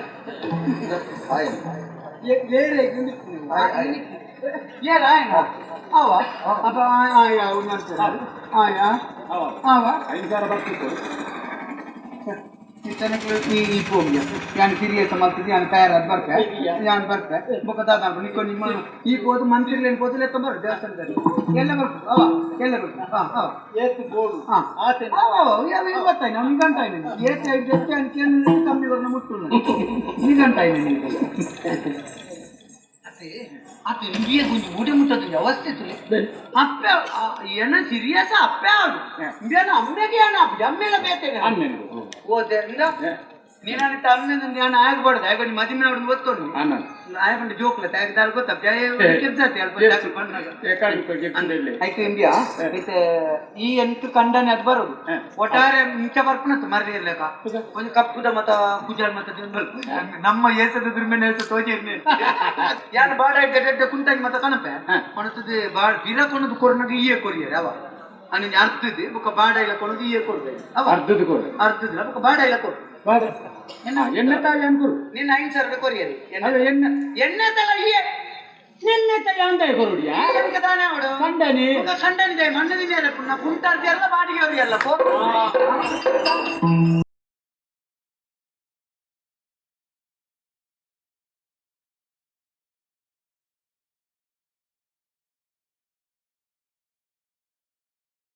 ಬೇರೆ ಏರ ಅವ ಅಪ್ಪ ಆಯ ಮಾಡ್ತಾರೆ ಆಯ ಅವ 5,000 ಬರ್ತಿತ್ತು ಈ ಹೋಗಿ ಯಾನ್ ಸೀರಿಯಸ್ ಮಾಡ್ತಿದ್ದಿ ಯಾನ್ ತಯಾರಾದ ಬರ್ತೆ ಯಾನ್ ಬರ್ತೆ ಬೊಕ್ಕದಾದ ನಿಕ್ಕೊಂಡು ನಿಮ್ಮ ಈ ಹೋದು ಮಂತ್ರಿಲೇನು ಹೋದಲೆ ತೊಂಬರು ದೇವಸ್ಥಾನದಲ್ಲಿ ಎಲ್ಲ ಬರ್ತು ಅವ ಎಲ್ಲ ಬರ್ತು ಏತು ಬೋಡು ಯಾವ ಗೊತ್ತಾಯ್ತು ನಾವು ನಿಗಂಟಾಯ್ನ ಏತು ಎಷ್ಟು ಅನ್ಕೆ ಕಮ್ಮಿ ಬರ್ನ ಮುಟ್ಟು ನಿಗಂಟಾಯ್ನ ನೀವು ಅತ್ತೆ ನಿಮಗೆ கொஞ்சம் ಮುಡಿ ಮುಟ್ಟದ ಅವಸ್ಥೆ ತುಲೆ ಅಪ್ಪೆ ಏನ ಸೀರಿಯಸ್ ಅಪ್ಪೆ ಆಡು ಇಂದೇನ ಅಮ್ಮೆಗೆ ಏನ ಅಮ್ಮೆಲ್ಲ ಬೇತೇನೆ ಅಮ್ಮೆಗೆ ಓದೆ ನೀನಾನಿತ ಅಮ್ಮೆದು ನಾನು ಆಗಬಾರ್ದು ಆಗ ನಿಮ್ಮ ಮದುವೆ ಮಾಡಿ ಗೊತ್ತೋಡು ಆಯ್ಕೊಂಡು ಜೋಕ್ಲ ತೆಗೆದಾಲ್ ಗೊತ್ತ ಕೆಲ್ಸತ್ತೆ ಅಲ್ಪ ಜಾಸ್ತಿ ಆಯ್ತು ಇಂಡಿಯಾ ಐತೆ ಈ ಎಂಟು ಕಂಡನೆ ಅದು ಬರೋದು ಒಟ್ಟಾರೆ ಮಿಂಚ ಬರ್ಪುಣತ್ತು ಮರ್ರಿ ಇರ್ಲೇಕ ಒಂದು ಕಪ್ಪುದ ಮತ ಕುಜಾಲ್ ಮತ ನಮ್ಮ ಏಸದ ದುರ್ಮೆನ ಏಸ ತೋಜಿರ್ನೆ ಯಾರು ಬಾಡ ಇಡ್ಡೆ ಕುಂಟಾಗಿ ಮತ ಕಣಪೆ ಕೊಣತದೆ ಬಾಡ ಗಿರ ಕೊಣದು ಕೊರ್ನಗೆ ಈಯೇ ಕೊರಿಯರ್ ಅವ ಅನ್ನ ಅರ್ಧದೆ ಬೊಕ್ಕ ಬಾಡ ಇಲ್ಲ ಕೊಣದು ಈಯೇ ಕೊಡ್ಬೇಕು ಅವ ಅರ್ಧದ ಬೊಕ್ಕ ಬಾಡ ಇಲ್ಲ ಕೊಡು ಎಣ್ಣೆ ತಾಯಿ ಅನ್ಕೊರು ನಿನ್ನ 5,000 ಕೊರಿಯರಿ ಎಣ್ಣೆ ತಲ ಈಯೇ ಎಣ್ಣೆ ತಾಯಿ ಅಂದಾಯ ಕೊರುಡಿಯಾ ದಾನೆ ಅವಡು ಖಂಡನಿ ಖಂಡನಿದೆ ಮಣ್ಣದಿದೆ ಪುಣ್ಣ ಕುಂಟಾರ್ದಿ ಎಲ್ಲ ಬಾಡಿಗೆ ಅವರಿಗೆಲ್ಲ